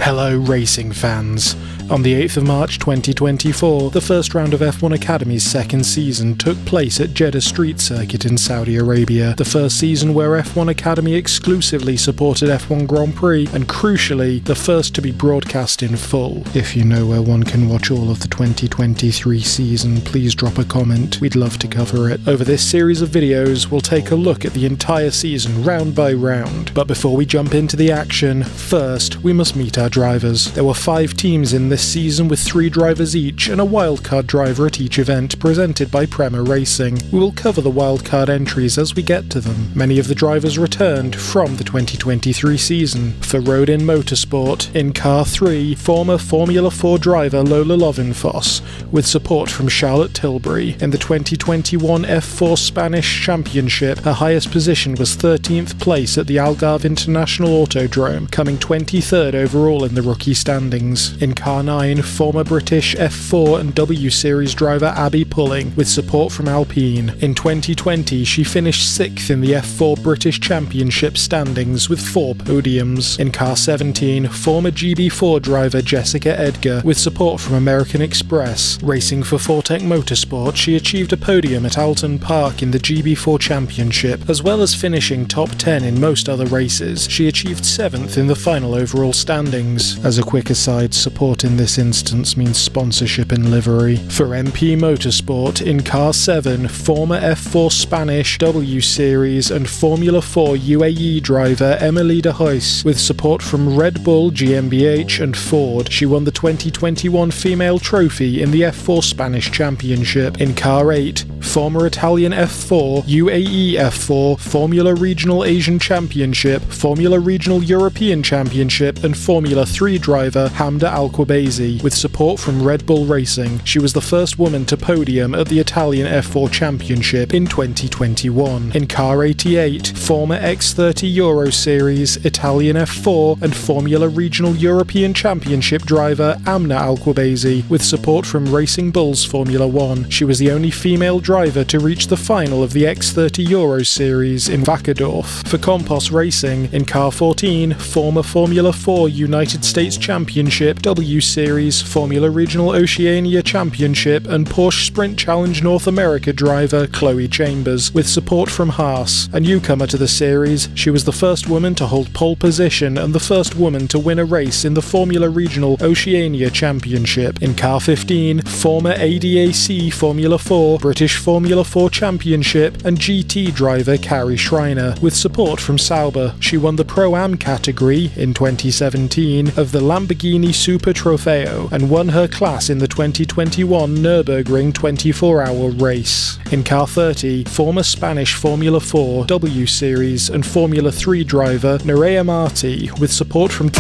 Hello racing fans. On the 8th of March 2024, the first round of F1 Academy's second season took place at Jeddah Street Circuit in Saudi Arabia, the first season where F1 Academy exclusively supported F1 Grand Prix, and crucially, the first to be broadcast in full. If you know where one can watch all of the 2023 season, please drop a comment, we'd love to cover it. Over this series of videos, we'll take a look at the entire season round by round. But before we jump into the action, first, we must meet our drivers. There were 5 teams in this season with 3 drivers each and a wildcard driver at each event presented by Prema Racing. We will cover the wildcard entries as we get to them. Many of the drivers returned from the 2023 season. For Road in Motorsport, in Car 3, former Formula 4 driver Lola Lovinfoss, with support from Charlotte Tilbury. In the 2021 F4 Spanish Championship, her highest position was 13th place at the Algarve International Autodrome, coming 23rd overall in the rookie standings. In Car 9, former British F4 and W Series driver Abby Pulling, with support from Alpine. In 2020, she finished 6th in the F4 British Championship standings with 4 podiums. In Car 17, former GB4 driver Jessica Edgar, with support from American Express. Racing for Fortec Motorsport, she achieved a podium at Alton Park in the GB4 Championship, as well as finishing top 10 in most other races. She achieved 7th in the final overall standings. As a quick aside, support in this instance means sponsorship in livery. For MP Motorsport, in Car 7, former F4 Spanish, W Series and Formula 4 UAE driver Emily de Huys, with support from Red Bull, GmbH and Ford. She won the 2021 Female Trophy in the F4 Spanish Championship. In Car 8, former Italian F4, UAE F4, Formula Regional Asian Championship, Formula Regional European Championship and Formula 3 driver Hamda Alquabazi, with support from Red Bull Racing. She was the first woman to podium at the Italian F4 Championship in 2021. In Car 88, former X30 Euro Series, Italian F4 and Formula Regional European Championship driver Amna Alquabazi, with support from Racing Bulls Formula 1. She was the only female driver to reach the final of the X30 Euro Series in Wackerdorf. For Compos Racing, in Car 14, former Formula 4 United States Championship, W Series, Formula Regional Oceania Championship and Porsche Sprint Challenge North America driver Chloe Chambers, with support from Haas. A newcomer to the series, she was the first woman to hold pole position and the first woman to win a race in the Formula Regional Oceania Championship. In Car 15, former ADAC Formula 4, British Formula 4 Championship and GT driver Carrie Schreiner, with support from Sauber. She won the Pro-Am category in 2017 of the Lamborghini Super Trofeo and won her class in the 2021 Nürburgring 24-hour race. In Car 30, former Spanish Formula 4, W Series and Formula 3 driver Nerea Marti, with support from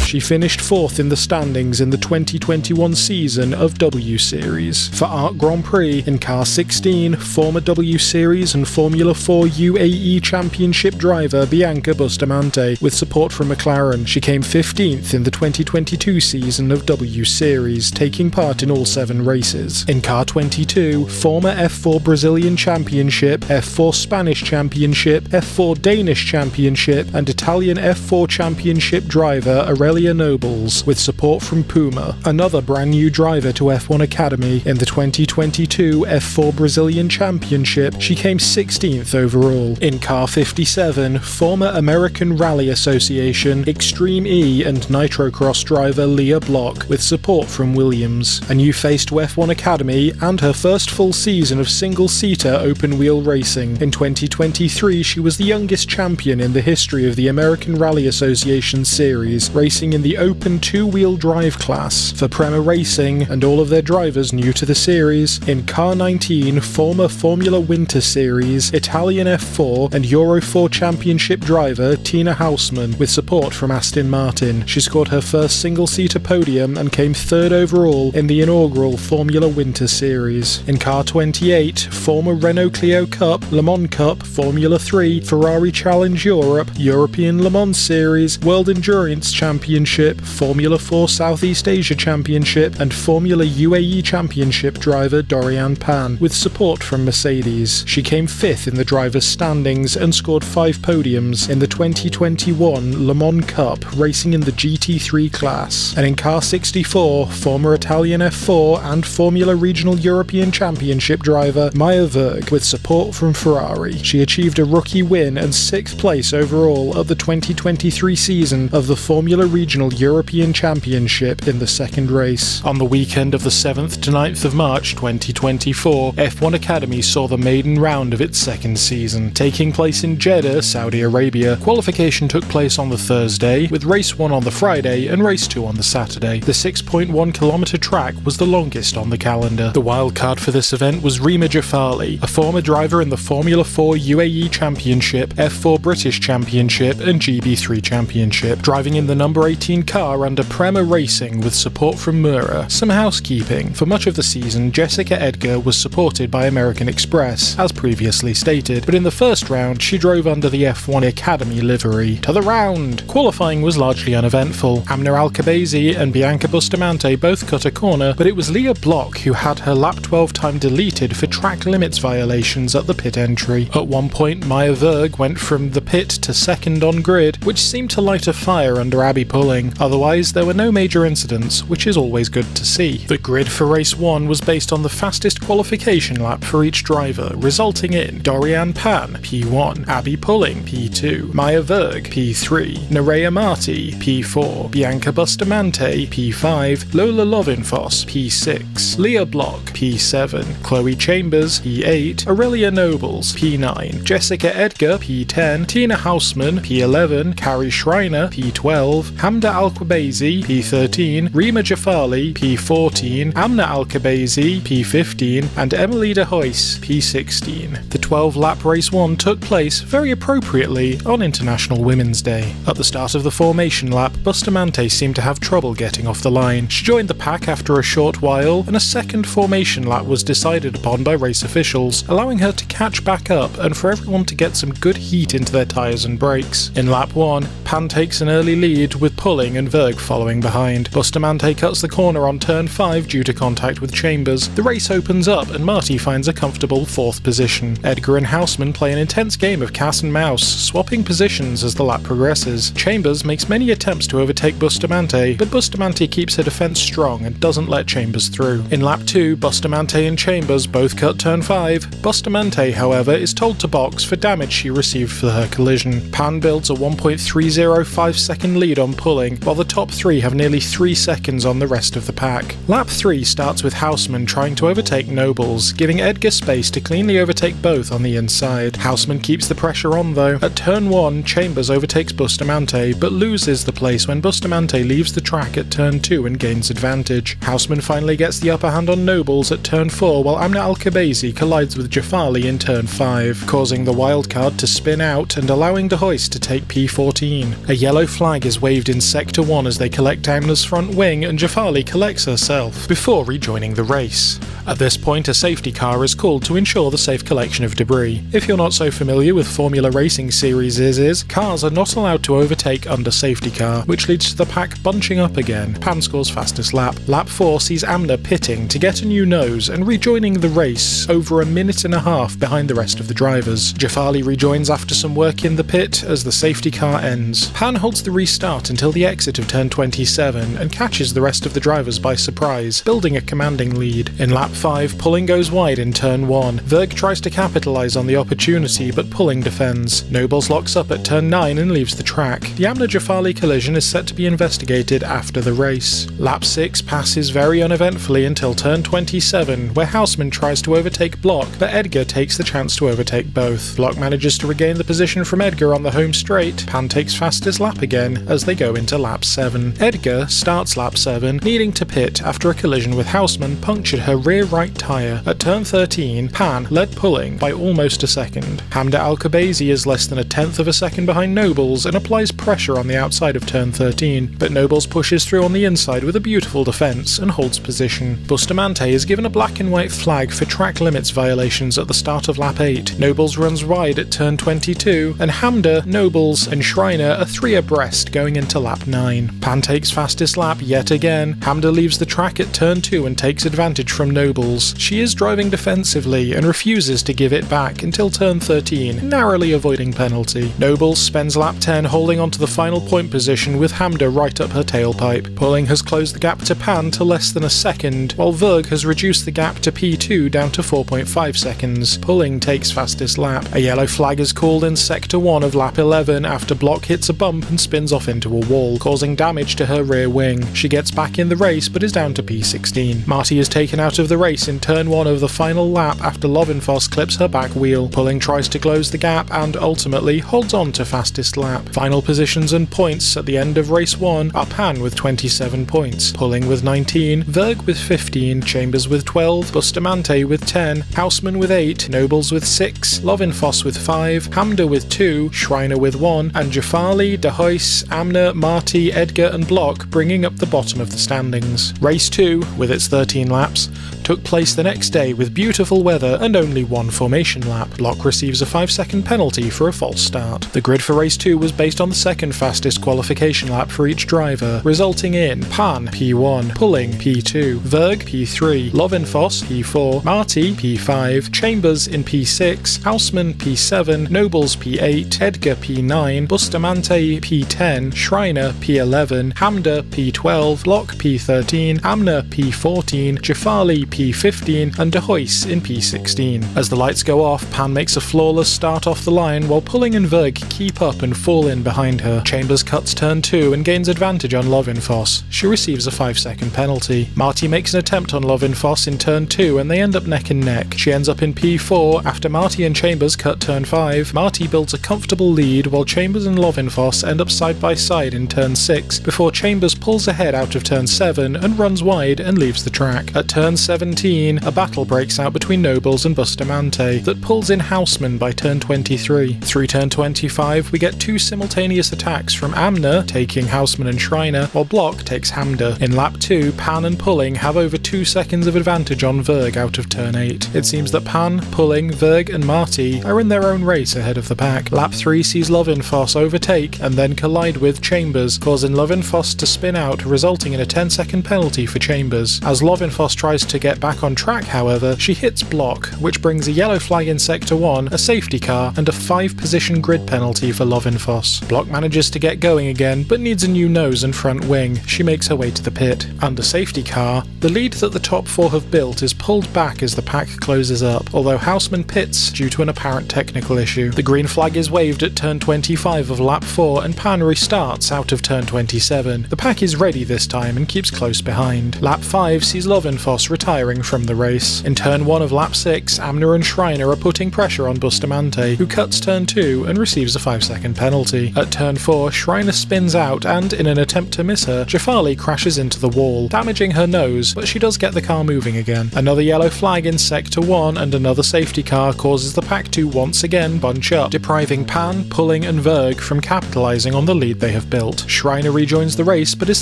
she finished 4th in the standings in the 2021 season of W Series. For Art Grand Prix, in Car 16, former W Series and Formula 4 UAE Championship driver Bianca Bustamante, with support from McLaren. She came 15th in the 2022 season of W Series, taking part in all 7 races. In Car 22, former F4 Brazilian Championship, F4 Spanish Championship, F4 Danish Championship and Italian F4 Championship driver Aurelia Nobles, with support from Puma, another brand new driver to F1 Academy. In the 2022 F4 Brazilian Championship, she came 16th overall. In Car 57, former American Rally Association, Extreme E and Nitrocross driver Leah Block, with support from Williams. A new face to F1 Academy and her first full season of single-seater open-wheel racing. In 2023, she was the youngest champion in the history of the American Rally Association series, racing in the open 2-wheel drive class. For Prema Racing and all of their drivers new to the series, in Car 19, former Formula Winter Series, Italian F4 and Euro 4 Championship driver Tina Hausmann, with support from Aston Martin. She scored her first single-seater podium and came 3rd overall in the inaugural Formula Winter Series. In Car 28, former Renault Clio Cup, Le Mans Cup, Formula 3, Ferrari Challenge Europe, European Le Mans Series, World Endurance Championship Championship, Formula 4 Southeast Asia Championship, and Formula UAE Championship driver Dorian Pan, with support from Mercedes. She came 5th in the drivers' standings and scored 5 podiums in the 2021 Le Mans Cup, racing in the GT3 class. And in Car 64, former Italian F4 and Formula Regional European Championship driver Maya Verg, with support from Ferrari. She achieved a rookie win and 6th place overall at the 2023 season of the Formula Regional European Championship in the second race. On the weekend of the 7th to 9th of March 2024, F1 Academy saw the maiden round of its second season. Taking place in Jeddah, Saudi Arabia, qualification took place on the Thursday, with race 1 on the Friday and race 2 on the Saturday. The 6.1-kilometre track was the longest on the calendar. The wildcard for this event was Rima Jafali, a former driver in the Formula 4 UAE Championship, F4 British Championship and GB3 Championship, driving in the number 18 car under Prema Racing with support from Mura. Some housekeeping. For much of the season, Jessica Edgar was supported by American Express, as previously stated, but in the first round she drove under the F1 Academy livery. To the round! Qualifying was largely uneventful. Amna Alkabezi and Bianca Bustamante both cut a corner, but it was Leah Block who had her lap 12 time deleted for track limits violations at the pit entry. At one point, Maya Verg went from the pit to second on grid, which seemed to light a fire under Abby Pulling. Otherwise, there were no major incidents, which is always good to see. The grid for race 1 was based on the fastest qualification lap for each driver, resulting in Dorian Pan, P1, Abby Pulling, P2, Maya Verg, P3, Nerea Marti, P4, Bianca Bustamante, P5, Lola Lovinfoss, P6, Leah Block, P7, Chloe Chambers, P8, Aurelia Nobles, P9, Jessica Edgar, P10, Tina Hausman, P11, Carrie Schreiner, P12, Hamda Alkabezi, P13, Rima Jafali, P14, Amna Alkabezi, P15, and Emily de Hoyce, P16. The 12-lap race 1 took place, very appropriately, on International Women's Day. At the start of the formation lap, Bustamante seemed to have trouble getting off the line. She joined the pack after a short while, and a second formation lap was decided upon by race officials, allowing her to catch back up and for everyone to get some good heat into their tyres and brakes. In lap 1, Pan takes an early lead, with Pulling and Verg following behind. Bustamante cuts the corner on turn 5 due to contact with Chambers. The race opens up and Marty finds a comfortable 4th position. Edgar and Hausman play an intense game of cat and mouse, swapping positions as the lap progresses. Chambers makes many attempts to overtake Bustamante, but Bustamante keeps her defense strong and doesn't let Chambers through. In lap 2, Bustamante and Chambers both cut turn 5. Bustamante, however, is told to box for damage she received for her collision. Pan builds a 1.305 second lead on Pulling, while the top 3 have nearly 3 seconds on the rest of the pack. Lap 3 starts with Hausman trying to overtake Nobles, giving Edgar space to cleanly overtake both on the inside. Hausman keeps the pressure on though. At turn 1, Chambers overtakes Bustamante, but loses the place when Bustamante leaves the track at turn 2 and gains advantage. Hausman finally gets the upper hand on Nobles at turn 4, while Amna Alkabezi collides with Jafali in turn 5, causing the wildcard to spin out and allowing de Hoyce to take P14. A yellow flag is waved in Sector 1 as they collect Amna's front wing and Jafali collects herself, before rejoining the race. At this point, a safety car is called to ensure the safe collection of debris. If you're not so familiar with Formula Racing Series cars are not allowed to overtake under safety car, which leads to the pack bunching up again. Pan scores fastest lap. Lap 4 sees Amna pitting to get a new nose and rejoining the race over a minute and a half behind the rest of the drivers. Jafali rejoins after some work in the pit as the safety car ends. Pan holds the restart until the exit of turn 27 and catches the rest of the drivers by surprise, building a commanding lead. In lap 5, Pulling goes wide in turn 1. Verg tries to capitalise on the opportunity, but Pulling defends. Nobles locks up at turn 9 and leaves the track. The Amna-Jafali collision is set to be investigated after the race. Lap 6 passes very uneventfully until turn 27, where Hausman tries to overtake Block, but Edgar takes the chance to overtake both. Block manages to regain the position from Edgar on the home straight. Pan takes fastest lap again as they go into lap 7. Edgar starts lap 7, needing to pit after a collision with Hausman punctured her rear right tyre. At turn 13, Pan led Pulling by almost a second. Hamda Alkabezi is less than a tenth of a second behind Nobles and applies pressure on the outside of turn 13, but Nobles pushes through on the inside with a beautiful defence and holds position. Bustamante is given a black and white flag for track limits violations at the start of lap 8. Nobles runs wide at turn 22, and Hamda, Nobles and Schreiner are 3 abreast going into lap 9. Pan takes fastest lap yet again. Hamda leaves the track at turn 2 and takes advantage from Nobles. She is driving defensively and refuses to give it back until turn 13, narrowly avoiding penalty. Nobles spends lap 10 holding onto the final point position with Hamda right up her tailpipe. Pulling has closed the gap to Pan to less than a second, while Verg has reduced the gap to P2 down to 4.5 seconds. Pulling takes fastest lap. A yellow flag is called in sector 1 of lap 11 after Block hits a bump and spins off into a wall, causing damage to her rear wing. She gets back in the race but is down to P16. Marty is taken out of the race in turn 1 of the final lap after Lovenfoss clips her back wheel. Pulling tries to close the gap and ultimately holds on to fastest lap. Final positions and points at the end of race 1 are Pan with 27 points, Pulling with 19, Verg with 15, Chambers with 12, Bustamante with 10, Houseman with 8, Nobles with 6, Lovenfoss with 5, Hamda with 2, Schreiner with 1, and Jafali, De Huys, Amner, Marty, Edgar and Block bringing up the bottom of the standings. Race 2, with its 13 laps, took place the next day with beautiful weather and only one formation lap. Block receives a 5-second penalty for a false start. The grid for race 2 was based on the second fastest qualification lap for each driver, resulting in Pan P1, Pulling P2, Verg P3, Lovenfoss P4, Marty P5, Chambers in P6, Houseman P7, Nobles P8, Edgar P9, Bustamante P10, Schreiner P11, Hamda P12, Block P13, Amner P14, Jafali P15 and De Huys in P16. As the lights go off, Pan makes a flawless start off the line while Pulling and Verg keep up and fall in behind her. Chambers cuts turn 2 and gains advantage on Lovenfoss. She receives a 5-second penalty. Marty makes an attempt on Lovenfoss in turn 2 and they end up neck and neck. She ends up in P4 after Marty and Chambers cut turn 5. Marty builds a comfortable lead while Chambers and Lovenfoss end up side by side in turn 6 before Chambers pulls ahead out of turn 7 and runs wide and leaves the track. At turn 17, a battle breaks out between Nobles and Bustamante that pulls in Houseman by turn 23. Through turn 25, we get 2 simultaneous attacks from Amner taking Houseman and Schreiner, while Block takes Hamda. In lap 2, Pan and Pulling have over 2 seconds of advantage on Verg out of turn 8. It seems that Pan, Pulling, Verg and Marty are in their own race ahead of the pack. Lap 3 sees Lovenfoss overtake and then collide with Chambers, causing Lovenfoss to spin out, resulting in a 10-second penalty for Chambers. As Lovenfoss tries to get back on track, however, she hits Block, which brings a yellow flag in sector 1, a safety car, and a 5-position grid penalty for Lovenfoss. Block manages to get going again, but needs a new nose and front wing. She makes her way to the pit. Under safety car, the lead that the top 4 have built is pulled back as the pack closes up, although Houseman pits due to an apparent technical issue. The green flag is waved at turn 25 of lap 4 and Pan restarts out of turn 27. The pack is ready this time and keeps close behind. Lap 5 sees Lovenfoss retiring from the race. In turn 1 of lap 6, Amner and Schreiner are putting pressure on Bustamante, who cuts turn 2 and receives a 5-second penalty. At turn 4, Schreiner spins out and, in an attempt to miss her, Jafali crashes into the wall, damaging her nose, but she does get the car moving again. Another yellow flag in sector 1 and another safety car causes the pack to once again bunch up, depriving Pan, Pulling and Verg from capitalising on the lead they have built. Schreiner rejoins the race but is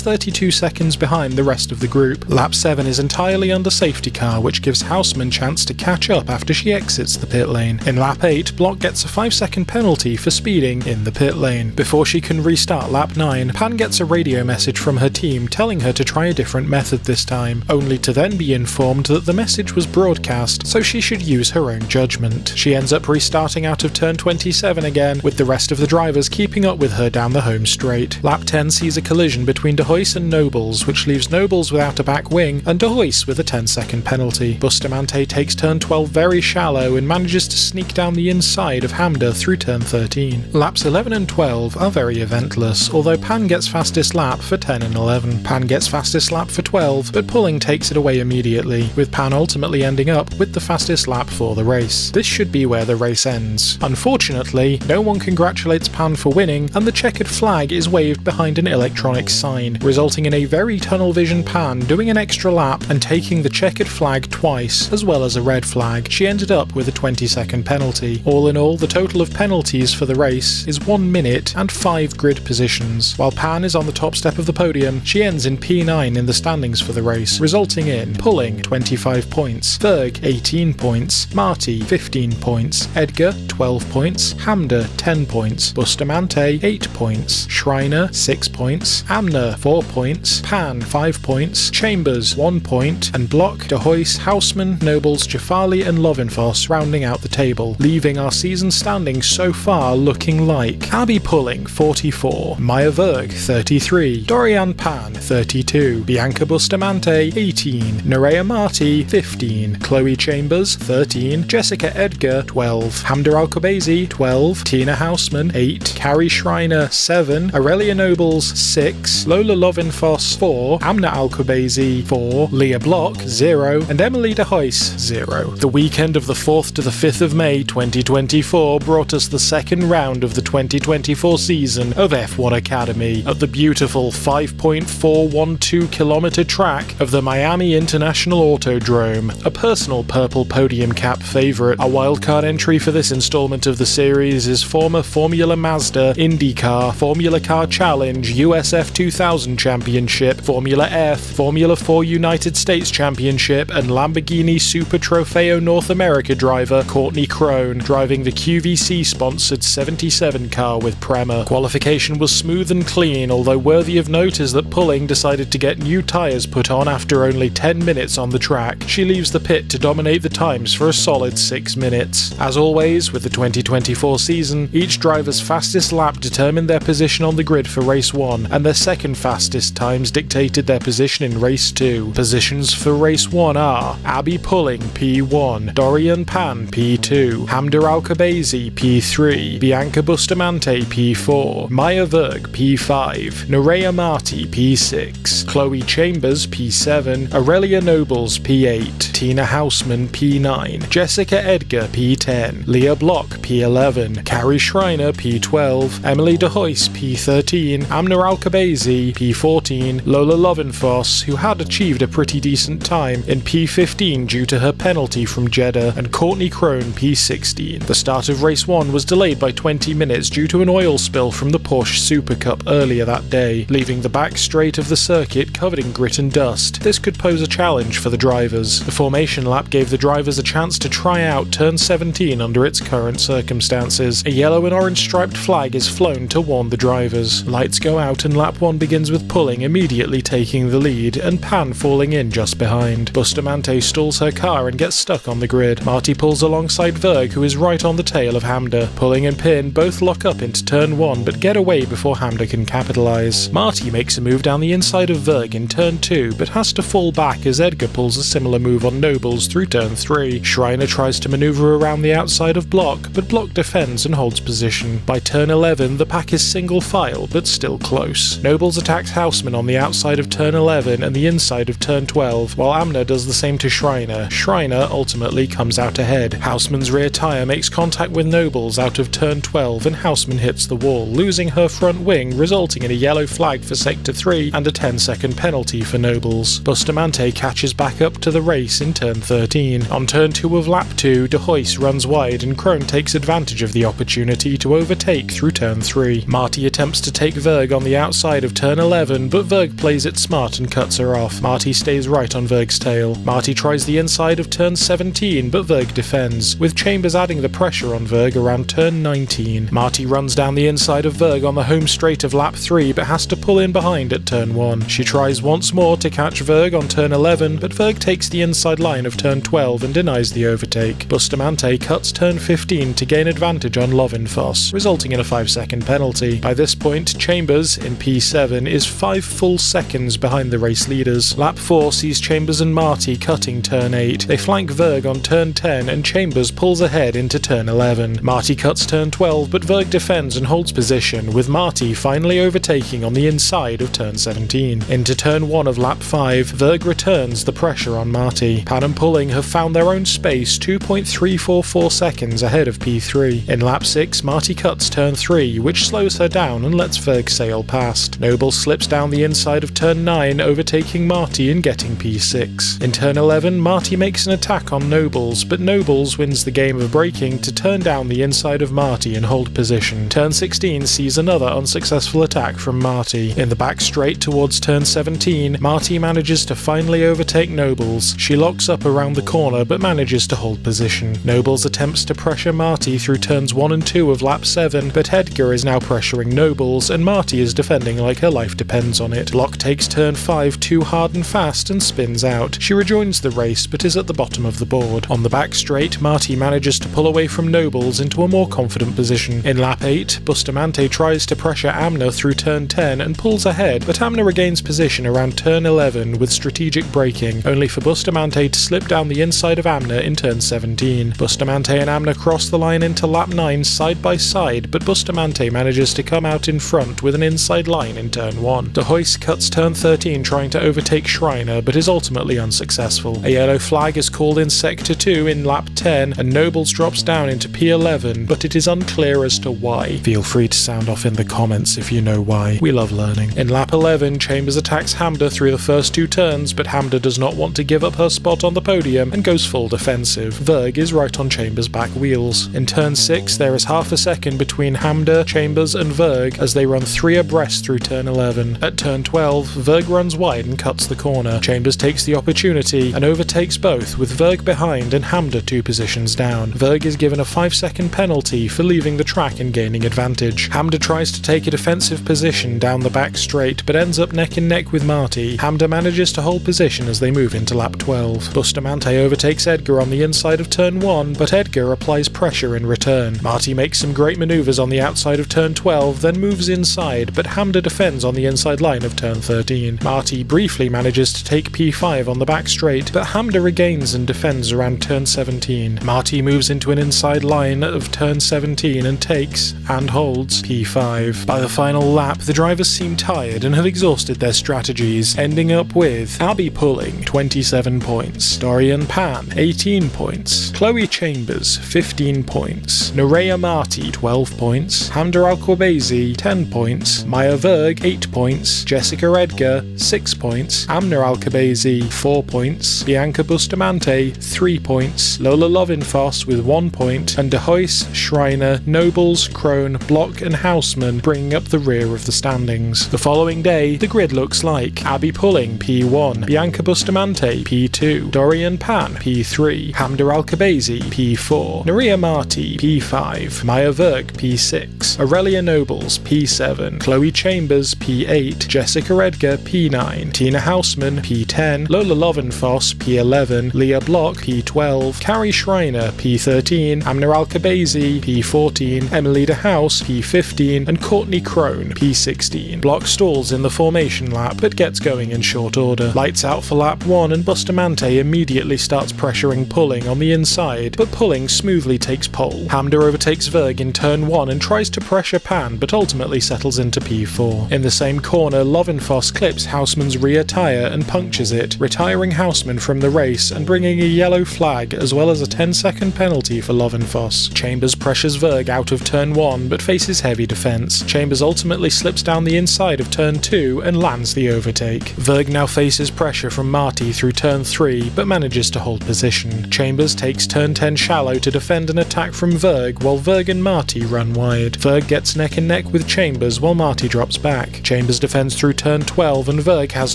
32 seconds behind the rest of the group. Lap 7 is entirely under safety car, which gives Houseman chance to catch up after she exits the pit lane. In lap 8, Block gets a 5-second penalty for speeding in the pit lane. Before she can restart lap 9, Pan gets a radio message from her team telling her to try a different method this time, only to then be informed that the message was broadcast, so she should use her own judgment. She ends up restarting out of turn 27 again, with the rest of the drivers keeping up with her down the home straight. Lap 10 sees a collision between De Huys and Nobles, which leaves Nobles without a back wing and De Huys with a 10-second penalty. Bustamante takes turn 12 very shallow and manages to sneak down the inside of Hamda through turn 13. Laps 11 and 12 are very eventless, although Pan gets fastest lap for 10 and 11. Pan gets fastest lap for 12, but Pulling takes it away immediately, with Pan ultimately ending up with the fastest lap for the race. This should be where the race ends. Unfortunately, no one congratulates Pan for winning, and the checkered flag is waved behind an electronic sign, resulting in a very tunnel vision Pan doing an extra lap and taking the checkered flag twice, as well as a red flag. She ended up with a 20-second penalty. All in all, the total of penalties for the race is 1 minute and 5 grid positions. While Pan is on the top step of the podium, she ends in P9 in the standings for the race, resulting in Pulling 25 points, Verg 18 points, Marty 15 points, Edgar 12 points, Hamda 10 points, Bustamante 8 points, Schreiner Schreiner 6 points, Amner 4 points, Pan 5 points, Chambers 1 point, and Block, De Huys, Houseman, Nobles, Jafali and Lovenfoss rounding out the table, leaving our season standings so far looking like Abby Pulling 44, Maya Verg 33, Dorian Pan 32, Bianca Bustamante 18, Nerea Marti 15, Chloe Chambers 13, Jessica Edgar 12, Hamda Alkobezi 12, Tina Houseman 8, Carrie Schreiner 7, Aurelia Nobles 6, Lola Lovenfoss 4, Amna Alkobezi 4, Leah Block 0, and Emily De Huys 0. The weekend of the 4th to the 5th of May 2024 brought us the second round of the 2024 season of F1 Academy at the beautiful 5.412 kilometer track of the Miami International Autodrome, a personal purple podium cap favourite. A wildcard entry for this installment of the series is former Formula Mazda, IndyCar, Formula Car Challenge, USF 2000 Championship, Formula F, Formula 4 United States Championship, and Lamborghini Super Trofeo North America driver Courtney Crone, driving the QVC-sponsored 77 car with Prema. Qualification was smooth and clean, although worthy of note is that Pulling decided to get new tyres put on after only 10 minutes on the track. She leaves the pit to dominate the times for a solid 6 minutes. As always, with the 2024 season, each driver's fastest lap determined their position on the grid for race 1, and their second fastest times dictated their position in race 2. Positions for race 1 are Abby Pulling P1, Dorian Pan P2, Hamda Alkobezi P3, Bianca Bustamante P4, Maya Verg P5, Nerea Marti P6, Chloe Chambers P7, Aurelia Nobles P8, Tina Houseman P9, Jessica Edgar P10, Leah Block P11, Carrie Schreiner P12, Emily De Huys P13, Amna Alkobezi P14, Lola Lovenfoss, who had achieved a pretty decent time, in P15 due to her penalty from Jeddah, and Courtney Crone P16. The start of race 1 was delayed by 20 minutes due to an oil spill from the Porsche Super Cup earlier that day, leaving the back straight of the circuit covered in grit and dust. This could pose a challenge for the drivers. The formation lap gave the drivers a chance to try out turn 17 under its current circumstances. A yellow and orange striped flag is flown to warn the drivers. Lights go out and lap 1 begins with Pulling immediately taking the lead and Pan falling in just behind. Bustamante stalls her car and gets stuck on the grid. Marti pulls alongside Verg, who is right on the tail of Hamda. Pulling and Pin both lock up into turn 1 but get away before Hamda can capitalise. Marti makes a move down the inside of Verg in turn 2 but has to fall back as Edgar pulls a similar move on Nobles through turn 3. Schreiner tries to manoeuvre around the outside of Block, but Block defends and holds position. By turn 11 the pack is single file but still close. Nobles attacks Houseman on the outside of turn 11 and the inside of turn 12, while Amna does the same to Schreiner. Schreiner ultimately comes out ahead. Houseman's rear tyre makes contact with Nobles out of turn 12 and Houseman hits the wall, losing her front wing, resulting in a yellow flag for sector 3 and a 10-second penalty for Nobles. Bustamante catches back up to the race in turn 13. On turn 2 of lap 2, De Huys runs wide and Crone takes advantage of the opportunity to overtake through turn 3. Marti attempts to take Verg on the outside of turn 11, but Verg plays it smart and cuts her off. Marti stays right on Verg's tail. Marti tries the inside of turn 17, but Verg defends, with Chambers adding the pressure on Verg around turn 19. Marti runs down the inside of Verg on the home straight of lap 3, but has to pull in behind at turn 1. She tries once more to catch Verg on turn 11, but Verg takes the inside line of turn 12 and denies the overtake. Bustamante cuts turn 15 to gain advantage on Lovenfoss, resulting in a 5-second penalty. By this point, Chambers, in P7, is 5 full seconds behind the race leaders. Lap 4 sees Chambers and Marti cutting turn 8. They flank Verg on turn 10 and Chambers pulls ahead into turn 11. Marti cuts turn 12, but Verg defends and holds position, with Marti finally overtaking on the inside of turn 17. Into turn 1 of lap 5, Verg returns the pressure on Marti. Pan and Pulling have found their own space 2.344 seconds ahead of P3. In lap 6, Marti cuts turn 3, which slows her down and lets Verg sail past. Noble slips down the inside of turn 9, overtaking Marti and getting P6. In turn 11, Marti makes an attack on Nobles, but Nobles wins the game of braking to turn down the inside of Marti and hold position. Turn 16 sees another unsuccessful attack from Marti. In the back straight towards turn 17, Marti manages to finally overtake Nobles. She locks up around the corner but manages to hold position. Nobles attempts to pressure Marti through turns 1 and 2 of lap 7, but Edgar is now pressuring Nobles wheels, and Marty is defending like her life depends on it. Block takes turn 5 too hard and fast and spins out. She rejoins the race but is at the bottom of the board. On the back straight, Marty manages to pull away from Nobles into a more confident position. In lap 8, Bustamante tries to pressure Amner through turn 10 and pulls ahead, but Amner regains position around turn 11 with strategic braking, only for Bustamante to slip down the inside of Amner in turn 17. Bustamante and Amner cross the line into lap 9 side by side, but Bustamante manages to come out in front with an inside line in turn 1. De Hoyce cuts turn 13 trying to overtake Schreiner, but is ultimately unsuccessful. A yellow flag is called in sector 2 in lap 10, and Nobles drops down into P11, but it is unclear as to why. Feel free to sound off in the comments if you know why. We love learning. In lap 11, Chambers attacks Hamda through the first 2 turns, but Hamda does not want to give up her spot on the podium and goes full defensive. Verg is right on Chambers' back wheels. In turn 6, there is half a second between Hamda, Chambers and Verg as they run 3 abreast through turn 11. At turn 12, Verg runs wide and cuts the corner. Chambers takes the opportunity and overtakes both, with Verg behind and Hamda 2 positions down. Verg is given a 5-second penalty for leaving the track and gaining advantage. Hamda tries to take a defensive position down the back straight but ends up neck and neck with Marty. Hamda manages to hold position as they move into lap 12. Bustamante overtakes Edgar on the inside of turn 1, but Edgar applies pressure in return. Marty makes some great maneuvers on the outside of turn 12, then moves inside, but Hamda defends on the inside line of turn 13. Marty briefly manages to take P5 on the back straight, but Hamda regains and defends around turn 17. Marty moves into an inside line of turn 17 and takes, and holds, P5. By the final lap, the drivers seem tired and have exhausted their strategies, ending up with Abby pulling 27 points, Dorian Pan 18 points, Chloe Chambers 15 points, Nerea Marty 12 points, Hamda Al-Qubaisi 10 points, Maya Verg 8 points, Jessica Edgar 6 points, Amner Al-Qubaisi 4 points, Bianca Bustamante 3 points, Lola Lovinfoss with 1 point, and De Hoyce, Schreiner, Nobles, Krohn, Block and Houseman bringing up the rear of the standings. The following day, the grid looks like Abby Pulling P1, Bianca Bustamante P2, Dorian Pan P3, Hamda Al-Qubaisi P4, Nerea Marty P5, Maya Verg P6, Aurelia Nobles P7, Chloe Chambers P8, Jessica Edgar P9, Tina Houseman P10, Lola Lovinfoss P11, Leah Block P12, Carrie Schreiner P13, Amner Al-Qubaisi P14, Emily De House P15, and Courtney Krohn P16. Block stalls in the formation lap but gets going in short order. Lights out for lap 1 and Bustamante immediately starts pressuring Pulling on the inside, but Pulling smoothly takes pole. Hamda overtakes Verg in turn 1 and tries to pressure Pan but ultimately settles into P4. In the same corner, Lovinfoss clips Houseman's rear tyre and punctures it, retiring Houseman from the race and bringing a yellow flag as well as a 10-second penalty for Lovinfoss. Chambers pressures Verg out of turn 1 but faces heavy defence. Chambers ultimately slips down the inside of turn 2 and lands the overtake. Verg now faces pressure from Marty through turn 3 but manages to hold position. Chambers takes turn 10 shallow to defend an attack from Verg while Verg and Marty run wide. Verg gets neck and neck with Chambers while Marty drops back. Chambers defends through turn 12 and Verg has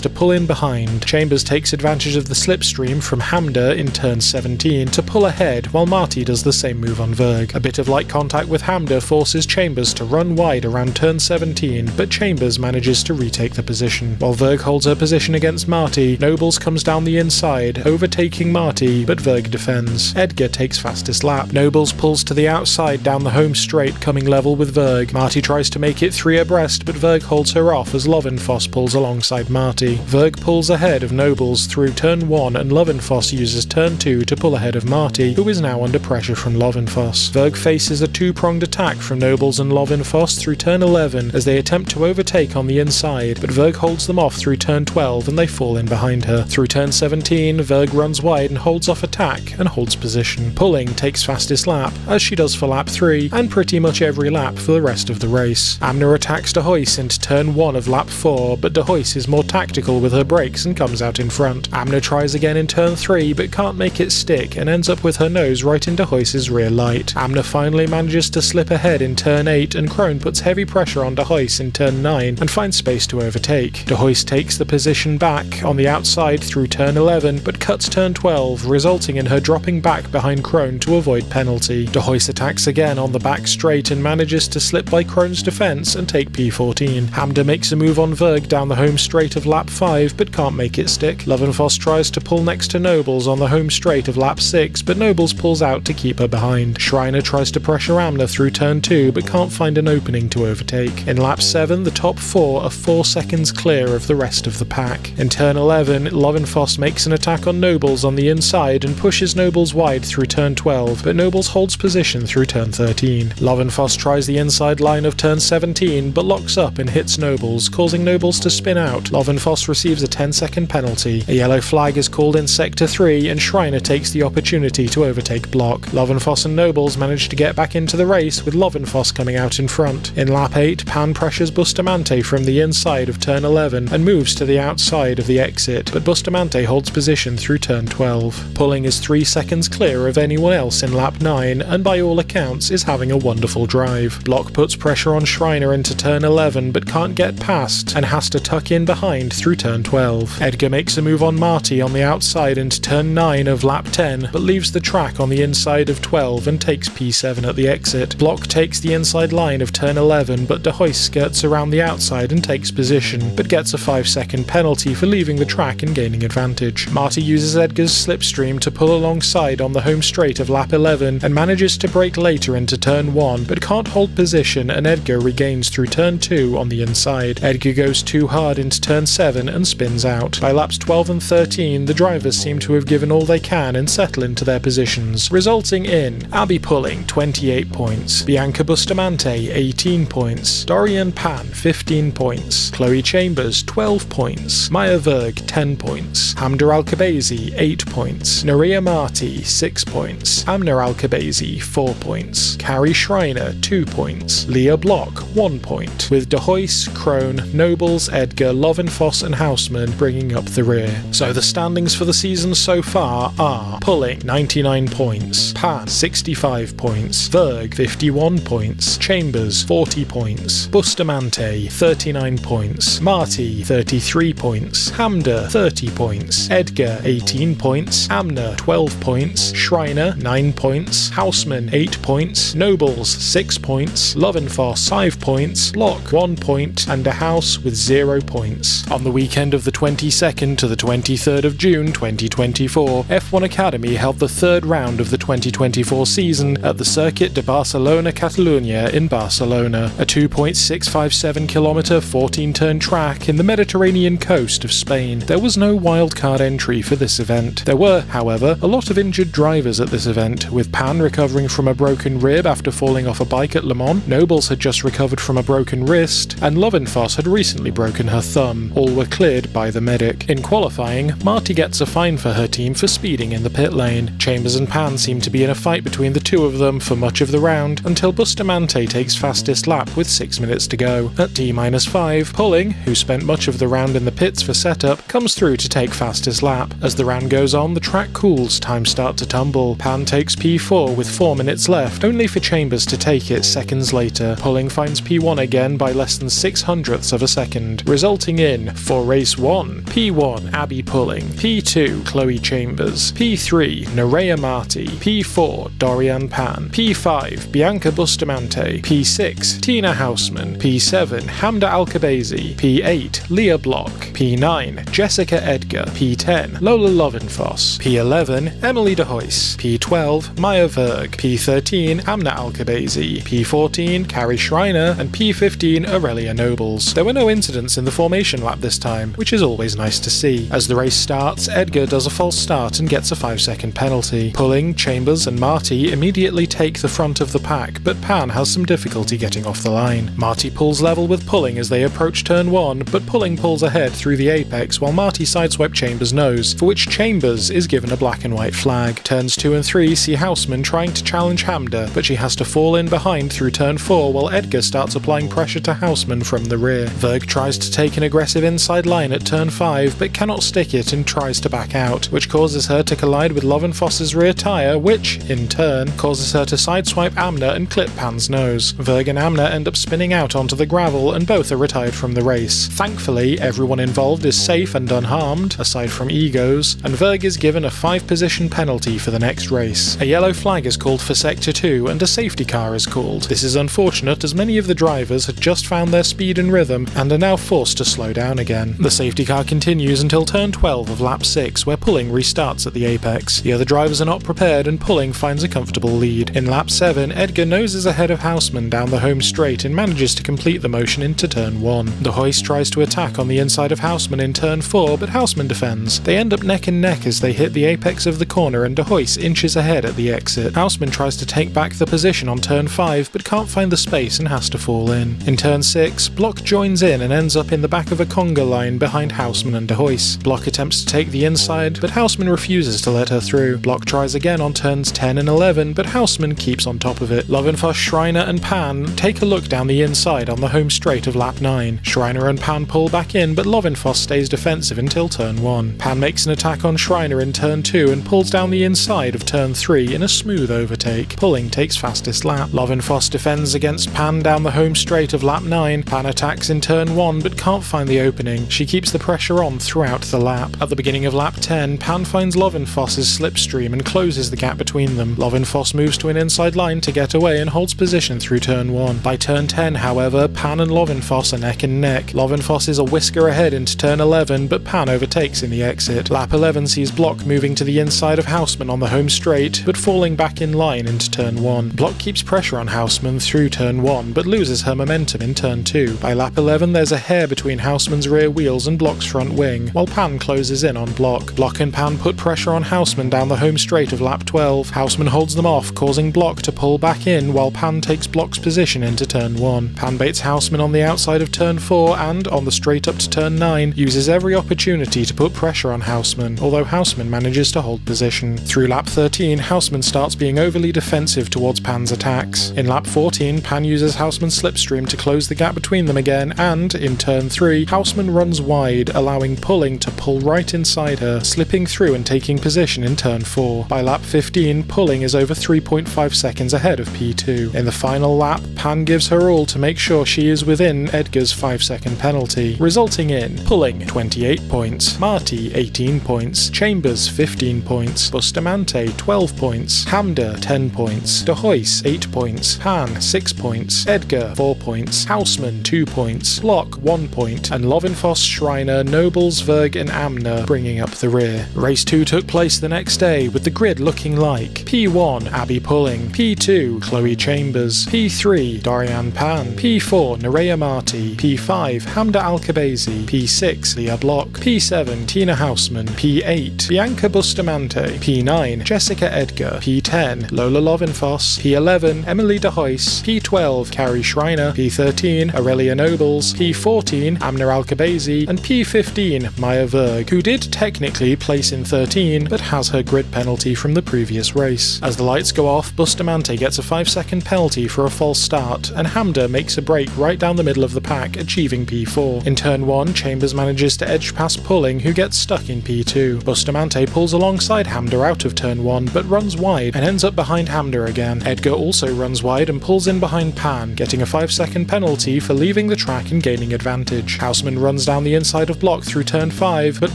to pull in behind. Chambers takes advantage of the slipstream from Hamda in turn 17 to pull ahead while Marty does the same move on Verg. A bit of light contact with Hamda forces Chambers to run wide around turn 17, but Chambers manages to retake the position. While Verg holds her position against Marty, Nobles comes down the inside, overtaking Marty, but Verg defends. Edgar takes fastest lap. Nobles pulls to the outside down the home straight, coming level with Verg. Marty tries to make it 3 abreast, but Verg holds her off as Lovinfoss pulls alongside Marty. Verg pulls ahead of Nobles through turn 1 and Lovinfoss uses turn 2 to pull ahead of Marty, who is now under pressure from Lovinfoss. Verg faces a 2-pronged attack from Nobles and Lovinfoss through turn 11 as they attempt to overtake on the inside, but Verg holds them off through turn 12 and they fall in behind her. Through turn 17, Verg runs wide and holds off attack and holds position. Pulling takes fastest lap, as she does for lap 3, and pretty much every lap for the rest of the race. Amner attacks De Hoyce into turn 1 of lap 4, but De Hoyce is more tactical with her brakes and comes out in front. Amner tries again in turn 3 but can't make it stick and ends up with her nose right into Hoyce's rear light. Amner finally manages to slip ahead in turn 8 and Krohn puts heavy pressure on De Hoyce in turn 9 and finds space to overtake. De Hoyce takes the position back on the outside through turn 11 but cuts turn 12, resulting in her dropping back behind Krohn to avoid penalty. De Hoyce attacks again on the back straight and manages to slip by Krohn's defence fence and take P14. Hamda makes a move on Verg down the home straight of lap 5 but can't make it stick. Lovenfoss tries to pull next to Nobles on the home straight of lap 6 but Nobles pulls out to keep her behind. Schreiner tries to pressure Amner through turn 2 but can't find an opening to overtake. In lap 7 the top 4 are 4 seconds clear of the rest of the pack. In turn 11 Lovenfoss makes an attack on Nobles on the inside and pushes Nobles wide through turn 12 but Nobles holds position through turn 13. Lovenfoss tries the inside line of turn 17 but locks up and hits Nobles, causing Nobles to spin out. Lovenfoss receives a 10-second penalty. A yellow flag is called in sector 3 and Schreiner takes the opportunity to overtake Block. Lovenfoss and Nobles manage to get back into the race with Lovenfoss coming out in front. In lap 8 Pan pressures Bustamante from the inside of turn 11 and moves to the outside of the exit, but Bustamante holds position through turn 12. Pulling is 3 seconds clear of anyone else in lap 9 and by all accounts is having a wonderful drive. Block puts pressure on Schreiner into turn 11 but can't get past and has to tuck in behind through turn 12. Edgar makes a move on Marty on the outside into turn 9 of lap 10 but leaves the track on the inside of 12 and takes P7 at the exit. Block takes the inside line of turn 11 but De Hoyst skirts around the outside and takes position but gets a 5-second penalty for leaving the track and gaining advantage. Marty uses Edgar's slipstream to pull alongside on the home straight of lap 11 and manages to brake later into turn 1 but can't hold position and Edgar regains through turn 2 on the inside. Edgar goes too hard into turn 7 and spins out. By laps 12 and 13 the drivers seem to have given all they can and settle into their positions, resulting in Abby Pulling 28 points, Bianca Bustamante 18 points, Dorian Pan 15 points, Chloe Chambers 12 points, Maya Verg 10 points, Hamda Alkabezi 8 points, Naria Marti 6 points, Amna Alkabezi 4 points, Carrie Schreiner 2 points, Leah Block 1 point, with De Hoyst, Krohn, Nobles, Edgar, Lovenfoss and Houseman bringing up the rear. So the standings for the season so far are Pulling 99 points, Pan 65 points, Verg 51 points, Chambers 40 points, Bustamante 39 points, Marty 33 points, Hamda 30 points, Edgar 18 points, Amna 12 points, Schreiner 9 points, Houseman 8 points, Nobles 6 points, Lovenfoss 5 points, Block 1 point, and De House with 0 points. On the weekend of the 22nd to the 23rd of June 2024, F1 Academy held the third round of the 2024 season at the Circuit de Barcelona Catalunya in Barcelona, a 2.657km 14-turn track in the Mediterranean coast of Spain. There was no wildcard entry for this event. There were, however, a lot of injured drivers at this event, with Pan recovering from a broken rib after falling off a bike at Le Mans, Nobles had just recovered from a broken wrist, and Lovenfoss had recently broken her thumb. All were cleared by the medic. In qualifying, Marty gets a fine for her team for speeding in the pit lane. Chambers and Pan seem to be in a fight between the two of them for much of the round, until Bustamante takes fastest lap with 6 minutes to go. At T-5, Pulling, who spent much of the round in the pits for setup, comes through to take fastest lap. As the round goes on, the track cools, times start to tumble. Pan takes P4 with 4 minutes left, only for Chambers to take it seconds later. Pulling finds P1 again by less than 600ths of a second, resulting in, for race 1, P1 Abby Pulling, P2 Chloe Chambers, P3 Nerea Marti, P4 Dorian Pan, P5 Bianca Bustamante, P6 Tina Houseman, P7 Hamda Alkabezi, P8 Leah Block, P9 Jessica Edgar, P10 Lola Lovenfoss, P11 Emily De Hoyst, P12 Maya Verg, P13 Amna Alkabezi, P14 Carrie Schreiner, and P15 Aurelia Nobles. There were no incidents in the formation lap this time, which is always nice to see. As the race starts, Edgar does a false start and gets a 5-second penalty. Pulling, Chambers and Marty immediately take the front of the pack, but Pan has some difficulty getting off the line. Marty pulls level with Pulling as they approach turn 1, but Pulling pulls ahead through the apex while Marty sideswipes Chambers' nose, for which Chambers is given a black and white flag. Turns 2 and 3 see Houseman trying to challenge Hamda, but she has to fall in behind through turn 4 while Edgar starts applying pressure to Houseman from the rear. Verg tries to take an aggressive inside line at turn 5, but cannot stick it and tries to back out, which causes her to collide with Lovenfoss's rear tyre, which, in turn, causes her to sideswipe Amna and clip Pan's nose. Verg and Amna end up spinning out onto the gravel and both are retired from the race. Thankfully, everyone involved is safe and unharmed, aside from egos, and Verg is given a 5-position penalty for the next race. A yellow flag is called for Sector 2 and a safety car is called. This is unfortunate as many of the drivers had just found their speed and rhythm and are now forced to slow down again. The safety car continues until turn 12 of lap 6, where pulling restarts at the apex. The other drivers are not prepared and pulling finds a comfortable lead. In lap 7, Edgar noses ahead of Houseman down the home straight and manages to complete the motion into turn 1. The hoist tries to attack on the inside of Houseman in turn 4, but Houseman defends. They end up neck and neck as they hit the apex of the corner and De Hoist inches ahead at the exit. Houseman tries to take back the position on turn 5 but can't find the space and has to fall in. In turn 6, Block joins in and ends up in the back of a conga line behind Houseman and De Hoist. Block attempts to take the inside, but Houseman refuses to let her through. Block tries again on turns 10 and 11, but Houseman keeps on top of it. Lovenfoss, Schreiner and Pan take a look down the inside on the home straight of lap 9. Schreiner and Pan pull back in, but Lovenfoss stays defensive until turn 1. Pan makes an attack on Schreiner in turn 2 and pulls down the inside of turn 3 in a smooth overtake. Pulling takes fastest lap. Lovenfoss defends against Pan down the home straight of lap 9. Pan attacks in turn 1 but can't find the opening. She keeps the pressure on throughout the lap. At the beginning of lap 10, Pan finds Lovenfoss's slipstream and closes the gap between them. Lovenfoss moves to an inside line to get away and holds position through turn 1. By turn 10, however, Pan and Lovenfoss are neck and neck. Lovenfoss is a whisker ahead into turn 11, but Pan overtakes in the exit. Lap 11 sees Block moving to the inside of Houseman on the home straight, but falling back in line into turn 1. Block keeps pressure on Houseman through turn 1, but loses her momentum in turn 2. By lap 11, there's a hair between Houseman's rear wheels and Block's front wing, while Pan closes in on Block. Block and Pan put pressure on Houseman down the home straight of lap 12. Houseman holds them off, causing Block to pull back in, while Pan takes Block's position into turn 1. Pan baits Houseman on the outside of turn 4 and, on the straight up to turn 9, uses every opportunity to put pressure on Houseman, although Houseman manages to hold position. Through lap 13, Houseman starts being overly defensive towards Pan's attacks. In lap 14, Pan uses Houseman's slipstream to close the gap between them again, and, in turn 3, Houseman runs wide, allowing Pulling to pull right inside her, slipping through and taking position in turn 4. By lap 15, Pulling is over 3.5 seconds ahead of P2. In the final lap, Pan gives her all to make sure she is within Edgar's 5-second penalty, resulting in Pulling 28 points, Marty 18 points, Chambers 15 points, Bustamante 12 points, Hamda 10 points, De Hoist 8 points, Pan 6 points, Edgar 4 points, Houseman 2 points, Block 1 point, and Lovenfoss, Schreiner, Nobles, Verg and Amner bringing up the rear. Race 2 took place the next day, with the grid looking like P1 Abby Pulling, P2 Chloe Chambers, P3 Dorian Pan, P4 Nerea Marti, P5 Hamda Alkabezi, P6 Leah Block, P7 Tina Houseman, P8 Bianca Bustamante, P9 Jessica Edgar, P10 Lola Lovenfoss, P11 Emily De Hoist, P12 Carrie Schreiner, P13 Aurelia Nobles, P14 Amner Alkabezi, and P15 Maya Verg, who did technically place in 13 but has her grid penalty from the previous race. As the lights go off, Bustamante gets a 5-second penalty for a false start, and Hamda makes a break right down the middle of the pack, achieving P4. In turn 1, Chambers manages to edge past Pulling, who gets stuck in P2. Bustamante pulls alongside Hamda out of turn 1, but runs wide and ends up behind Hamda again. Edgar also runs wide and pulls in behind Pan, getting a 5-second penalty for leaving the track and gaining advantage. Houseman runs down the inside of Block through turn 5, but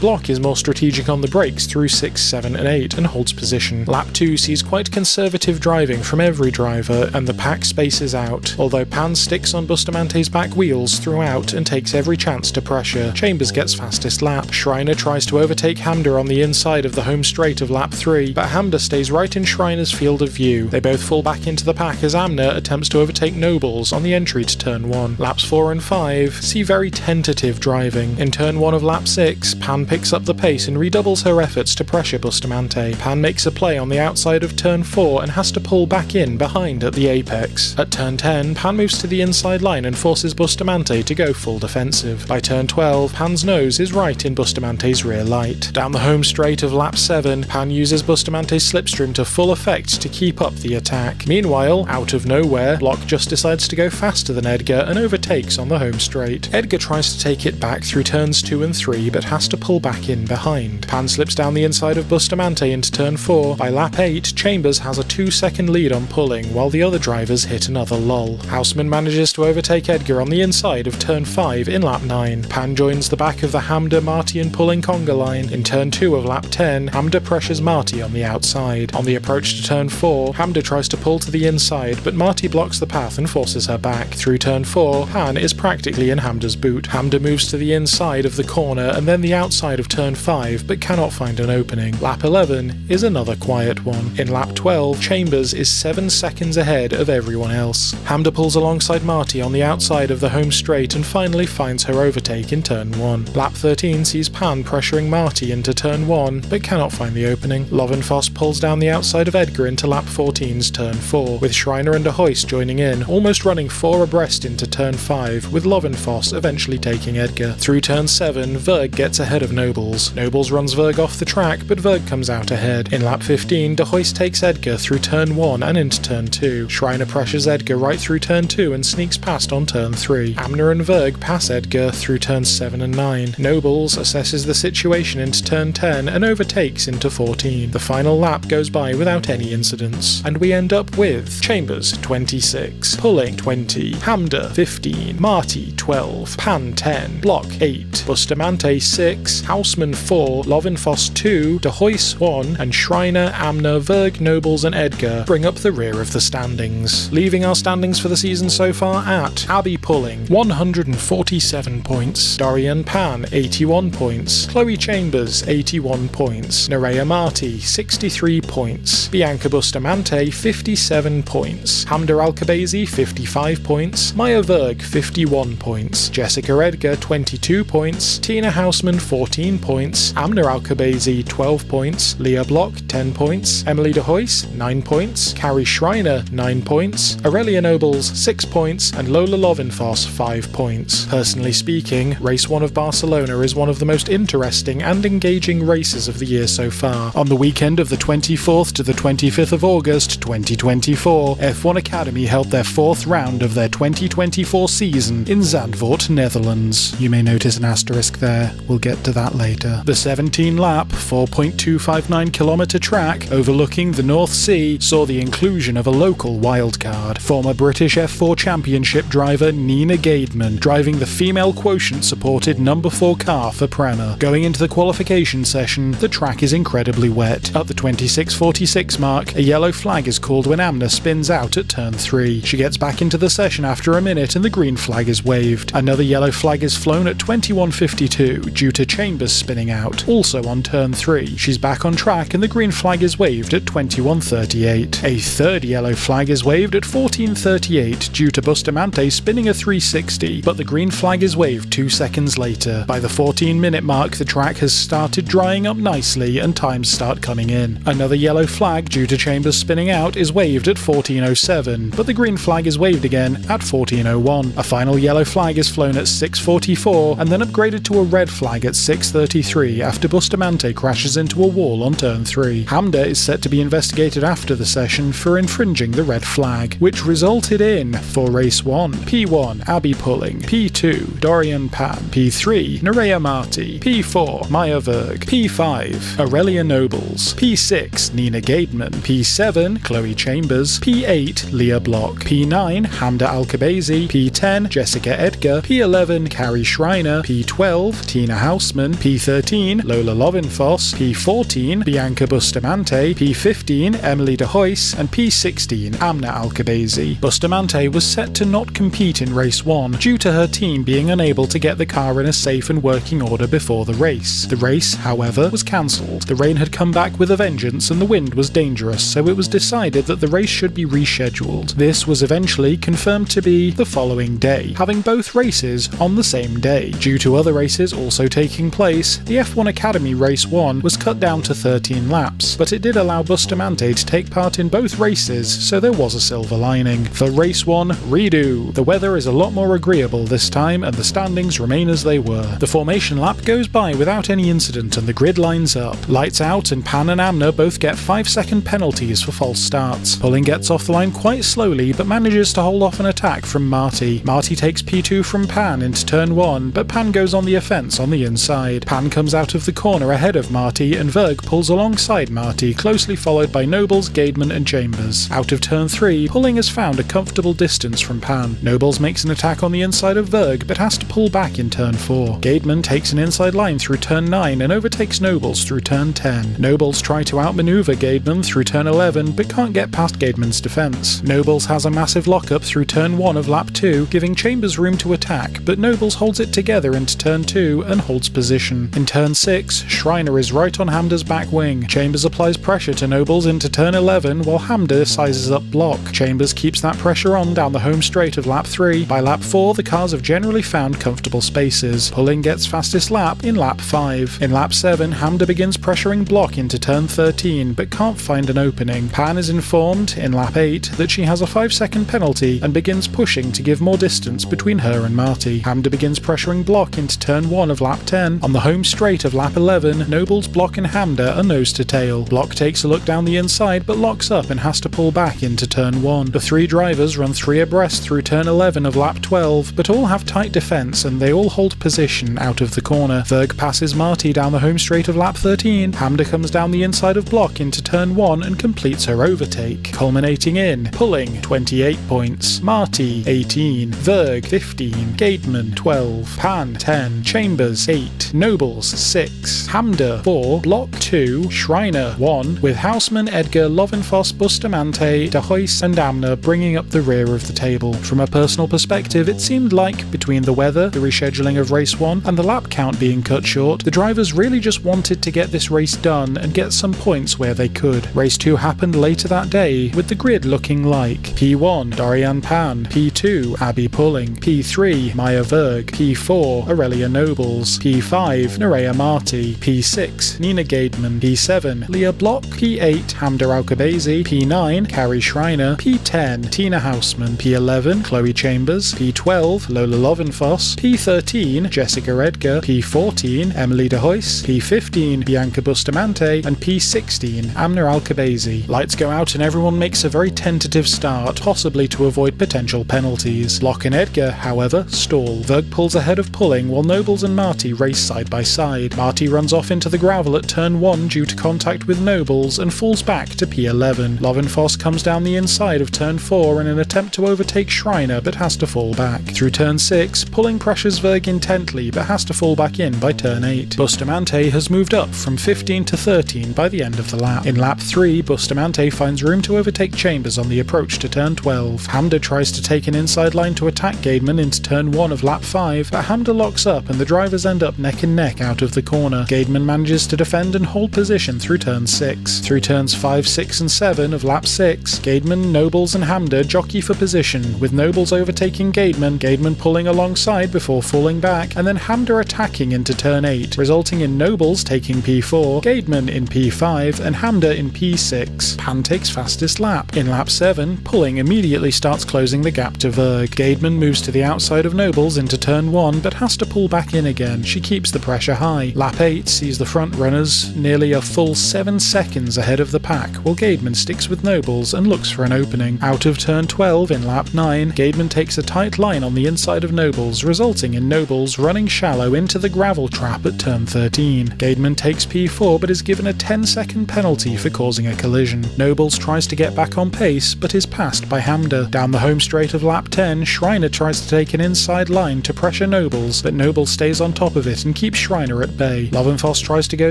Block is more strategic on the brakes through 6, 7 and 8 and holds position. Lap 2 sees quite conservative driving from every driver, and the pack spaces out. Although Pan sticks on Bustamante's back wheels throughout and takes every chance to pressure, Chambers gets fastest lap. Schreiner tries to overtake Hamda on the inside of the home straight of lap 3, but Hamda stays right in Schreiner's field of view. They both fall back into the pack as Amner attempts to overtake Nobles on the entry to turn 1. Laps 4 and 5 see very tentative driving. In turn 1 of lap 6, Pan picks up the pace and redoubles her efforts to pressure Bustamante. Pan makes a play on the outside of turn 4 and has to pull back in behind at the apex. At turn 10, Pan moves to the inside line and forces Bustamante to go full defensive. By turn 12, Pan's nose is right in Bustamante's rear light. Down the home straight of lap 7, Pan uses Bustamante's slipstream to full effect to keep up the attack. Meanwhile, out of nowhere, Block just decides to go faster than Edgar and overtakes on the home straight. Edgar tries to take it back through turns 2 and 3 but has to pull back in behind. Pan slips down the inside of Bustamante into turn 4. By lap 8, Chambers has a 2-second lead on Pulling, while the other drivers hit another lull. Houseman manages to overtake Edgar on the inside of turn 5 in lap 9. Pan joins the back of the Hamda, Marty and Pulling conga line. In turn 2 of lap 10, Hamda pressures Marty on the outside. On the approach to turn 4, Hamda tries to pull to the inside, but Marty blocks the path and forces covers her back. Through turn 4, Pan is practically in Hamda's boot. Hamda moves to the inside of the corner and then the outside of turn 5, but cannot find an opening. Lap 11 is another quiet one. In lap 12, Chambers is 7 seconds ahead of everyone else. Hamda pulls alongside Marty on the outside of the home straight and finally finds her overtake in turn 1. Lap 13 sees Pan pressuring Marty into turn 1, but cannot find the opening. Lovenfoss pulls down the outside of Edgar into lap 14's turn 4, with Schreiner and De Hoist joining in, almost running 4 abreast into turn 5, with Lovenfoss eventually taking Edgar. Through turn 7, Verg gets ahead of Nobles. Nobles runs Verg off the track, but Verg comes out ahead. In lap 15, De Hoist takes Edgar through turn 1 and into turn 2. Schreiner pressures Edgar right through turn 2 and sneaks past on turn 3. Amner and Verg pass Edgar through turns 7 and 9. Nobles assesses the situation into turn 10 and overtakes into 14. The final lap goes by without any incidents, and we end up with Chambers 26, Pulling 20, Hamda 15, Marty 12, Pan 10, Block 8, Bustamante 6, Houseman 4, Lovenfoss 2, De Hoist 1, and Schreiner, Amner, Verg, Nobles and Edgar bring up the rear of the standings, leaving our standings for the season so far at Abby Pulling 147 points, Dorian Pan 81 points, Chloe Chambers 81 points, Nerea Marty 63 points, Bianca Bustamante 57 points, Hamda Alkabezi 55 points, Maya Verg 51 points, Jessica Edgar 22 points, Tina Houseman 14 points, Amner Alkabezi 12 points, Leah Block 10 points, Emily De Hoist 9 points, Carrie Schreiner 9 points, Aurelia Nobles 6 points, and Lola Lovenfoss 5 points. Personally speaking, Race 1 of Barcelona is one of the most interesting and engaging races of the year so far. On the weekend of the 24th to the 25th of August 2024, F1 Academy held their 4th round of their 2024 season in Zandvoort, Netherlands. You may notice an asterisk there, we'll get to that later. The 17-lap, 4.259km track overlooking the North Sea saw the inclusion of a local wildcard, former British F4 Championship driver Nina Gaidman driving the female quotient-supported number 4 car for Prema. Going into the qualification session, the track is incredibly wet. At the 26:46 mark, a yellow flag is called when Amna spins out at turn 3. She gets back into the session after a minute and the green flag is waved. Another yellow flag is flown at 21:52 due to Chambers spinning out, also on turn 3. She's back on track and the green flag is waved at 21:38. A third yellow flag is waved at 14:38 due to Bustamante spinning a 360, but the green flag is waved 2 seconds later. By the 14-minute mark, the track has started drying up nicely and times start coming in. Another yellow flag due to Chambers spinning out is waved at 14:07, but the green flag is waved again at 14:01. A final yellow flag is flown at 6:44 and then upgraded to a red flag at 6:33 after Bustamante crashes into a wall on turn 3. Hamda is set to be investigated after the session for infringing the red flag, which resulted in, for race 1, P1 Abby Pulling, P2 Dorian Pan, P3 Nerea Marty, P4 Maya Verg, P5 Aurelia Nobles, P6 Nina Gaidman, P7 Chloe Chambers, P8 Leah Block, P9 Hamda Alkabezi, P10 Jessica Edgar, P11 Carrie Schreiner, P12 Tina Houseman, P13 Lola Lovenfoss, P14 Bianca Bustamante, P15 Emily De Hoist, and P16 Amna Alkabezi. Bustamante was set to not compete in race 1 due to her team being unable to get the car in a safe and working order before the race. The race, however, was cancelled. The rain had come back with a vengeance and the wind was dangerous, so it was decided that the race should be rescheduled. This was eventually confirmed to be the following day, having both races on the same day. Due to other races also taking place, the F1 Academy Race 1 was cut down to 13 laps, but it did allow Bustamante to take part in both races, so there was a silver lining. For Race 1, redo. The weather is a lot more agreeable this time and the standings remain as they were. The formation lap goes by without any incident and the grid lines up. Lights out and Pan and Amna both get 5-second penalties for false starts. Pulling gets off the line quite slowly but manages to hold off an attack from Marty. Marty takes P2 from Pan into turn 1, but Pan goes on the offence on the inside. Pan comes out of the corner ahead of Marty and Verg pulls alongside Marty, closely followed by Nobles, Gaidman and Chambers. Out of turn 3, Pulling has found a comfortable distance from Pan. Nobles makes an attack on the inside of Verg but has to pull back in turn 4. Gaidman takes an inside line through turn 9 and overtakes Nobles through turn 10. Nobles try to outmaneuver Gaidman through turn 11 but can't get past Gaidman's defence. Nobles has a massive lock lock-up through turn 1 of lap 2, giving Chambers room to attack, but Nobles holds it together into turn 2 and holds position. In turn 6, Schreiner is right on Hamda's back wing. Chambers applies pressure to Nobles into turn 11 while Hamda sizes up block. Chambers keeps that pressure on down the home straight of lap 3. By lap 4, the cars have generally found comfortable spaces. Pulling gets fastest lap in lap 5. In lap 7, Hamda begins pressuring block into turn 13 but can't find an opening. Pan is informed, in lap 8, that she has a 5-second penalty and begins pushing to give more distance between her and Marty. Hamda begins pressuring block into turn 1 of lap 10. On the home straight of lap 11, Nobles, Block and Hamda are nose to tail. Block takes a look down the inside but locks up and has to pull back into turn 1. The 3 drivers run 3 abreast through turn 11 of lap 12, but all have tight defence and they all hold position out of the corner. Verg passes Marty down the home straight of lap 13. Hamda comes down the inside of Block into turn 1 and completes her overtake, culminating in Pulling 28 points, Marty 18, Verg 15, Gateman 12, Pan 10, Chambers 8, Nobles 6, Hamda 4, Block 2, Schreiner 1, with Houseman, Edgar, Lovenfoss, Bustamante, De Huys and Amner bringing up the rear of the table. From a personal perspective, it seemed like, between the weather, the rescheduling of race 1 and the lap count being cut short, the drivers really just wanted to get this race done and get some points where they could. Race 2 happened later that day, with the grid looking like P1, Dorian Pan, P2, Abby Pulling, P3, Maya Verg, P4, Aurelia Nobles, P5, Nerea Marty, P6, Nina Gademan, P7, Leah Block, P8, Hamda Alkabezi, P9, Carrie Schreiner, P10, Tina Houseman, P11, Chloe Chambers, P12, Lola Lovenfoss, P13, Jessica Edgar, P14, Emily De Huys, P15, Bianca Bustamante, and P16, Amna Alkabezi. Lights go out and everyone makes a very tentative start, possibly to avoid potential penalties. Block and Edgar, however, stall. Verg pulls ahead of Pulling while Nobles and Marty race side by side. Marty runs off into the gravel at turn 1 due to contact with Nobles and falls back to P11. Lovenfoss comes down the inside of turn 4 in an attempt to overtake Schreiner but has to fall back. Through turn 6, Pulling pressures Verg intently but has to fall back in by turn 8. Bustamante has moved up from 15 to 13 by the end of the lap. In lap 3, Bustamante finds room to overtake Chambers on the approach to turn 12. Hamda tries to take an inside line to attack Gademan into turn 1 of lap 5, but Hamda locks up and the drivers end up neck and neck out of the corner. Gademan manages to defend and hold position through turn 6. Through turns 5, 6 and 7 of lap 6, Gademan, Nobles and Hamda jockey for position, with Nobles overtaking Gademan, Gademan pulling alongside before falling back, and then Hamda attacking into turn 8, resulting in Nobles taking P4, Gademan in P5 and Hamda in P6. Pan takes fastest lap. In lap 7, Pulling immediately starts closing the gap to Verg. Gademan moves to the outside of Nobles into turn 1 but has to pull back in again. She keeps the pressure high. Lap 8 sees the front runners nearly a full 7 seconds ahead of the pack, while Gademan sticks with Nobles and looks for an opening. Out of turn 12 in lap 9, Gademan takes a tight line on the inside of Nobles, resulting in Nobles running shallow into the gravel trap at turn 13. Gademan takes P4 but is given a 10-second penalty for causing a collision. Nobles tries to get back on pace but is passed by Hamda. Down the home straight of lap 10, Schreiner tries to take an inside line to pressure Nobles, but Nobles stays on top of it and keeps Schreiner at bay. Lovenfoss tries to go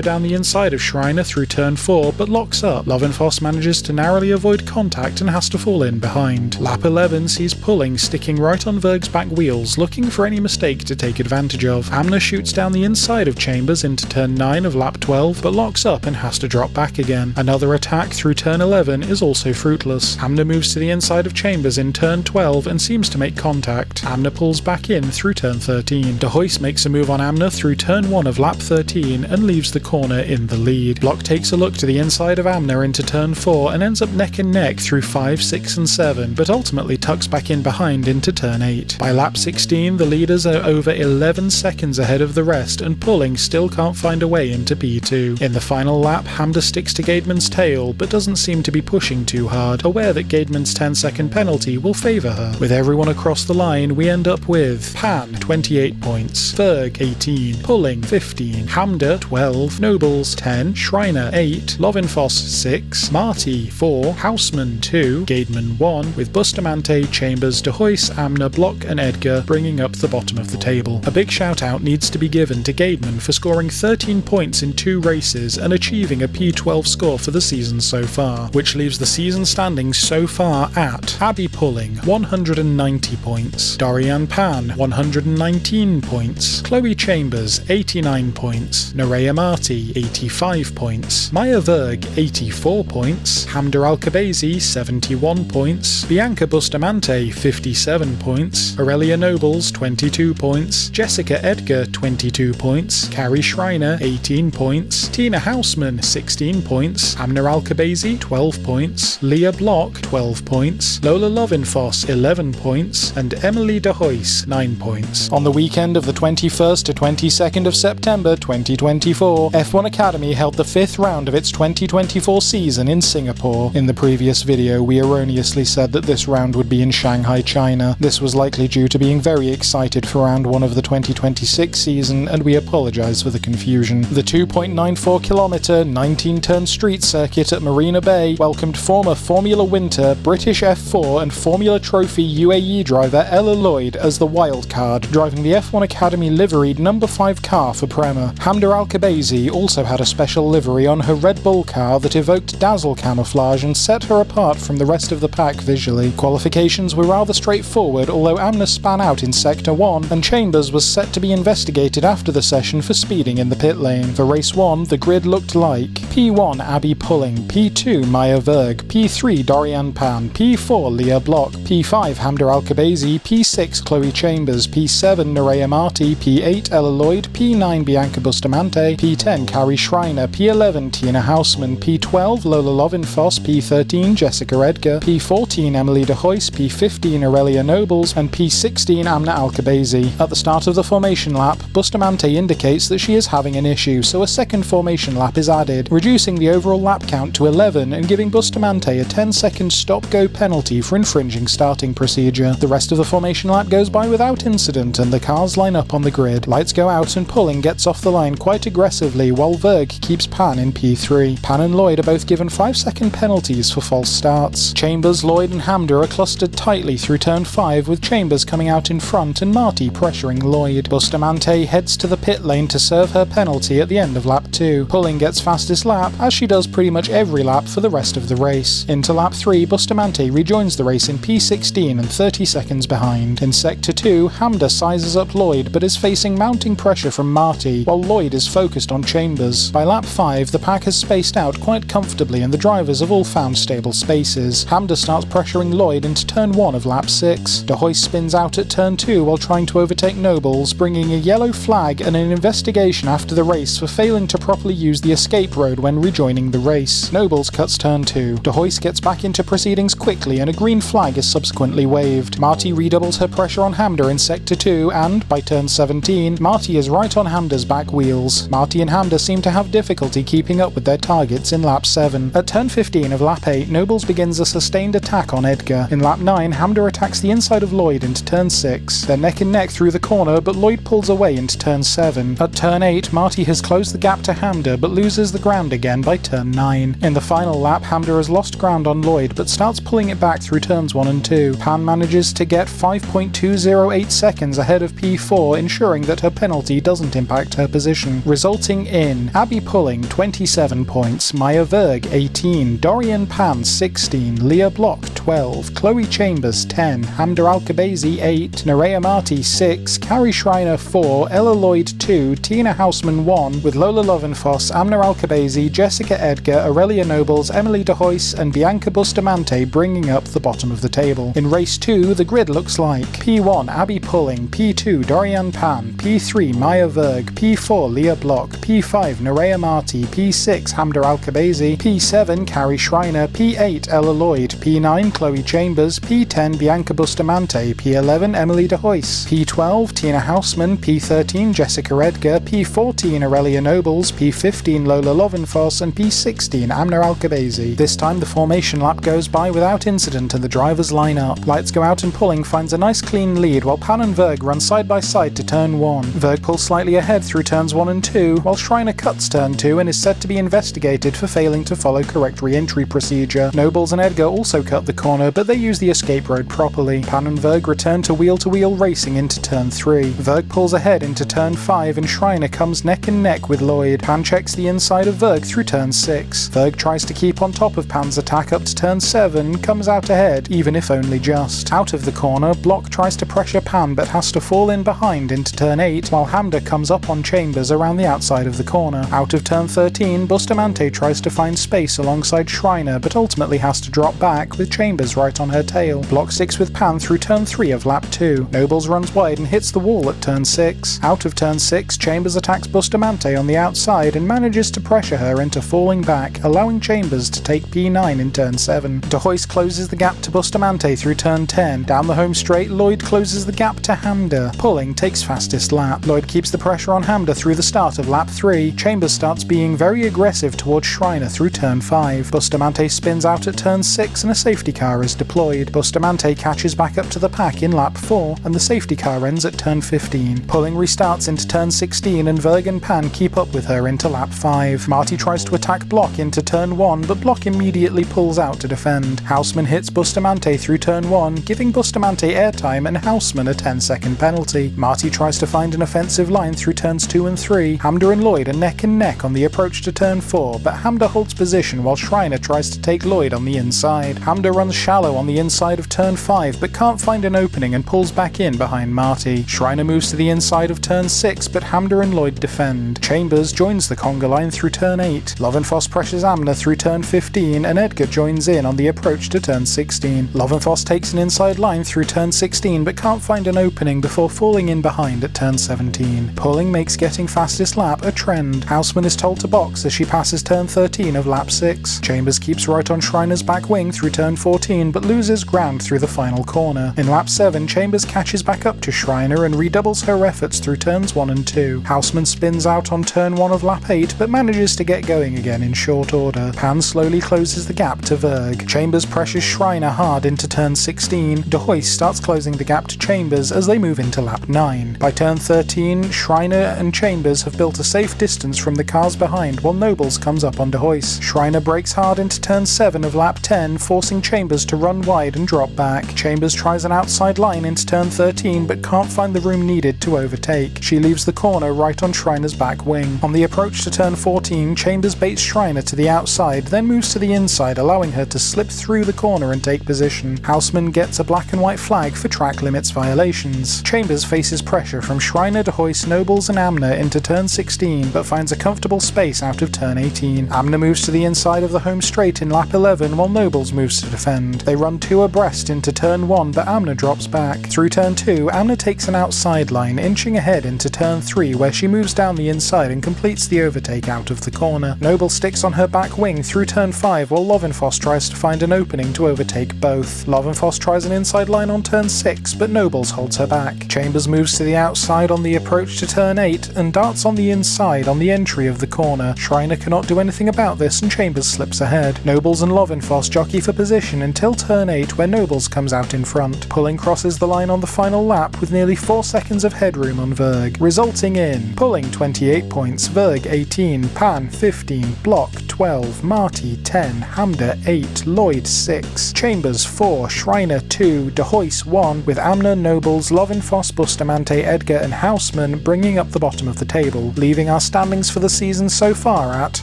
down the inside of Schreiner through turn 4 but locks up. Lovenfoss manages to narrowly avoid contact and has to fall in behind. Lap 11 sees Pulling sticking right on Verg's back wheels, looking for any mistake to take advantage of. Amner shoots down the inside of Chambers into turn 9 of lap 12 but locks up and has to drop back again. Another attack through turn 11 is also fruitless. Amner moves to the inside of Chambers in turn 12 and seems to make contact. Amner pulls back in through turn 13. De Huys makes a move on Amner through turn 1 of lap 13 and leaves the corner in the lead. Block takes a look to the inside of Amner into turn 4 and ends up neck and neck through 5, 6 and 7, but ultimately tucks back in behind into turn 8. By lap 16, the leaders are over 11 seconds ahead of the rest and Pulling still can't find a way into P2. In the final lap, Hamda sticks to Gademan's tail but doesn't seem to be pushing too hard, aware that Gademan's 10-second penalty will favour her. With everyone across the line, we end up with Pan 28 points, Verg 18, Pulling 15, Hamda 12, Nobles 10, Schreiner 8, Lovenfoss 6, Marty 4, Houseman 2, Gademan 1, with Bustamante, Chambers, De Huys, Amner, Block and Edgar bringing up the bottom of the table. A big shout out needs to be given to Gademan for scoring 13 points in 2 races and achieving a P12 score for the season so far, which leaves the season standings so far at Abby Abby Pulling, 190 points. Dorian Pan, 119 points. Chloe Chambers, 89 points. Nerea Marti, 85 points. Maya Verg, 84 points. Hamda Alkabezi, 71 points. Bianca Bustamante, 57 points. Aurelia Nobles, 22 points. Jessica Edgar, 22 points. Carrie Schreiner, 18 points. Tina Hausman, 16 points. Amna Alkabezi, 12 points. Leah Block, 12 points. Lola Lovinfoss, 11 points. And Emily de Hoyce, 9 points. On the weekend of the 21st to 22nd of September 2024, F1 Academy held the 5th round of its 2024 season in Singapore. In the previous video, we erroneously said that this round would be in Shanghai, China. This was likely due to being very excited for round 1 of the 2026 season, and we apologise for the confusion. The 2.94 kilometre, 19-turn street circuit at Marina Bay welcomed former Formula Winter, British F4 and Formula Trophy UAE driver Ella Lloyd as the wildcard, driving the F1 Academy liveried number 5 car for Prema. Hamda Alkabezi also had a special livery on her Red Bull car that evoked dazzle camouflage and set her apart from the rest of the pack visually. Qualifications were rather straightforward, although Amna span out in Sector 1, and Chambers was set to be investigated after the session for speeding in the pit lane. For Race 1, the grid looked like P1 Abby Pulling, P2 Maya Verg, P3 Dorian Pan, P4 Leah Block, P5 Hamda Alkabezi, P6 Chloe Chambers, P7 Nerea Marti, P8 Ella Lloyd, P9 Bianca Bustamante, P10 Carrie Schreiner, P11 Tina Hausman, P12 Lola Lovinfoss, P13 Jessica Edgar, P14 Emily de Hoyce, P15 Aurelia Nobles, and P16 Amna Alkabezi. At the start of the formation lap, Bustamante indicates that she is having an issue, so a second formation lap is added, reducing the overall lap count to 11 and giving Bustamante a 10-second stop-go penalty for infringing starting procedure. The rest of the formation lap goes by without incident and the cars line up on the grid. Lights go out and Pulling gets off the line quite aggressively while Verg keeps Pan in P3. Pan and Lloyd are both given 5-second penalties for false starts. Chambers, Lloyd and Hamda are clustered tightly through turn 5 with Chambers coming out in front and Marti pressuring Lloyd. Bustamante heads to the pit lane to serve her penalty at the end of lap 2. Pulling gets fastest lap, as she does pretty much every lap for the rest of the race. Into lap 3, Bustamante rejoins the race in P16 and 30 seconds behind. In Sector 2, Hamda sizes up Lloyd but is facing mounting pressure from Marti, while Lloyd is focused on Chambers. By lap 5, the pack has spaced out quite comfortably and the drivers have all found stable spaces. Hamda starts pressuring Lloyd into turn 1 of lap 6. De Hoyce spins out at turn 2 while trying to overtake Nobles, bringing a yellow flag and an investigation after the race for failing to properly use the escape road when rejoining the race. Nobles cuts turn 2. De Hoyce gets back into proceedings quickly and a green flag is subsequently waved. Marti redoubles her pressure on Hamda in Sector 2 and, by turn 17, Marti is right on Hamda's back wheels. Marti and Hamda seem to have difficulty keeping up with their targets in lap 7. At turn 15 of lap 8, Nobles begins a sustained attack on Edgar. In lap 9, Hamda attacks the inside of Lloyd into turn 6. They're neck and neck through the corner, but Lloyd pulls away into turn 7. At turn 8, Marti has closed the gap to Hamda but loses the ground again by turn 9. In the final lap, Hamda has lost ground on Lloyd but starts pulling it back through turns 1 and 2. Pan manages to get 5.208 seconds ahead of P4, ensuring that her penalty doesn't impact her position, resulting in Abby Pulling 27 points, Maya Verg 18, Dorian Pan 16, Leah Block 12, Chloe Chambers 10, Hamda Alkabezi 8, Nerea Marti 6, Carrie Schreiner 4, Ella Lloyd 2, Tina Hausman 1, with Lola Lovinfoss, Amna Alkabezi, Jessica Edgar, Aurelia Nobles, Emily de Hoyce and Bianca Bustamante bringing up the bottom of the table. In race 2, the grid looks like P1 Abby Pulling, P2 Dorian Pan, P3 Maya Verg, P4 Leah Block, P5 Nerea Marti, P6 Hamda Alkabezi, P7 Carrie Schreiner, P8 Ella Lloyd, P9 Chloe Chambers, P10 Bianca Bustamante, P11 Emily de Hoyce, P12 Tina Hausman, P13 Jessica Edgar, P14 Aurelia Nobles, P15 Lola Lovinfoss and P16 Amna Alkabezi. This time the formation lap goes by without incident and the drivers line up. Lights go out and Pulling finds a nice clean lead while Pan and Verg run side by side to turn 1. Verg pulls slightly ahead through turns 1 and 2, while Schreiner cuts turn 2 and is said to be investigated for failing to follow correct re-entry procedure. Nobles and Edgar also cut the corner, but they use the escape road properly. Pan and Verg return to wheel-to-wheel racing into turn 3. Verg pulls ahead into turn 5 and Schreiner comes neck and neck with Lloyd. Pan checks the inside of Verg Verg through turn 6. Verg tries to keep on top of Pan's attack up to turn 7, comes out ahead, even if only just. Out of the corner, Block tries to pressure Pan but has to fall in behind into turn 8, while Hamda comes up on Chambers around the outside of the corner. Out of turn 13, Bustamante tries to find space alongside Shriner but ultimately has to drop back with Chambers right on her tail. Block sticks with Pan through turn 3 of lap 2. Nobles runs wide and hits the wall at turn 6. Out of turn 6, Chambers attacks Bustamante on the outside and manages to pressure her into falling back, allowing Chambers to take P9 in turn 7. De Hoyst closes the gap to Bustamante through turn 10. Down the home straight, Lloyd closes the gap to Hamda. Pulling takes fastest lap. Lloyd keeps the pressure on Hamda through the start of lap 3. Chambers starts being very aggressive towards Shriner through turn 5. Bustamante spins out at turn 6 and a safety car is deployed. Bustamante catches back up to the pack in lap 4 and the safety car ends at turn 15. Pulling restarts into turn 16 and Verg and Pan keep up with her into lap 5. Marty tries to attack Block into turn 1 but Block immediately pulls out to defend. Houseman hits Bustamante through turn 1, giving Bustamante airtime and Houseman a 10-second penalty. Marty tries to find an offensive line through turns 2 and 3. Hamda and Lloyd are neck and neck on the approach to turn 4, but Hamda holds position while Shriner tries to take Lloyd on the inside. Hamda runs shallow on the inside of turn 5 but can't find an opening and pulls back in behind Marty. Shriner moves to the inside of turn 6 but Hamda and Lloyd defend. Chambers joins the conga line through turn 8. Lovenfoss pressures Amner through turn 15 and Edgar joins in on the approach to turn 16. Lovenfoss takes an inside line through turn 16 but can't find an opening before falling in behind at turn 17. Pulling makes getting fastest lap a trend. Houseman is told to box as she passes turn 13 of lap 6. Chambers keeps right on Shriner's back wing through turn 14 but loses ground through the final corner. In lap 7, Chambers catches back up to Shriner and redoubles her efforts through turns 1 and 2. Houseman spins out on turn 1 of lap 8 but manages to get going again in short order. Pan slowly closes the gap to Verg. Chambers pressures Shriner hard into turn 16. De Hoyst starts closing the gap to Chambers as they move into lap 9. By turn 13, Shriner and Chambers have built a safe distance from the cars behind while Nobles comes up on De Hoyst. Shriner brakes hard into turn 7 of lap 10, forcing Chambers to run wide and drop back. Chambers tries an outside line into turn 13 but can't find the room needed to overtake. She leaves the corner right on Shriner's back wing. On the approach to turn 14, Chambers baits Shriner to the outside, then moves to the inside, allowing her to slip through the corner and take position. Houseman gets a black and white flag for track limits violations. Chambers faces pressure from Shriner, De Hoyst, Nobles and Amner into turn 16 but finds a comfortable space out of turn 18. Amner moves to the inside of the home straight in lap 11 while Nobles moves to defend. They run 2 abreast into turn 1 but Amner drops back. Through turn 2, Amner takes an outside line, inching ahead into turn 3 where she moves down the inside and completes the overtake out of the corner. Noble sticks on her back wing through turn 5 while Lovenfoss tries to find an opening to overtake both. Lovenfoss tries an inside line on turn 6 but Nobles holds her back. Chambers moves to the outside on the approach to turn 8 and darts on the inside on the entry of the corner. Shriner cannot do anything about this and Chambers slips ahead. Nobles and Lovenfoss jockey for position until turn 8 where Nobles comes out in front. Pulling crosses the line on the final lap with nearly 4 seconds of headroom on Verg, resulting in Pulling 28 points, Verg 18, Pan 15, Block 12, Marty 10, Hamda 8, Lloyd 6, Chambers 4, Shriner 2, De Hoyst 1, with Amner, Nobles, Lovenfoss, Bustamante, Edgar and Houseman bringing up the bottom of the table, leaving our standings for the season so far at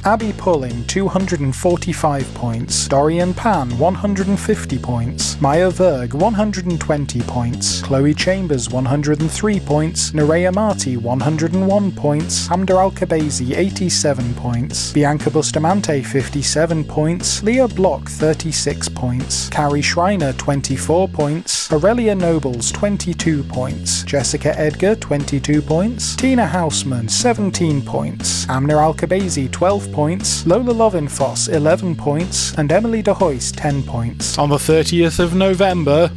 Abby Pulling 245 points, Dorian Pan 150 points, Maya Verg 120 points, Chloe Chambers 103 points, Nerea Marty 101 points, Hamda Alkabazi 87 points, Bianca Bustamante 57 points, Leah Block 36 points, Carrie Shriner 24 points, Aurelia Nobles 22 points, Jessica Edgar 22 points, Tina Houseman 17 points, Amner Alkabazi 12 points, Lola Lovenfoss 11 points, and Emily De Hoyst 10 points. On the 30th of November,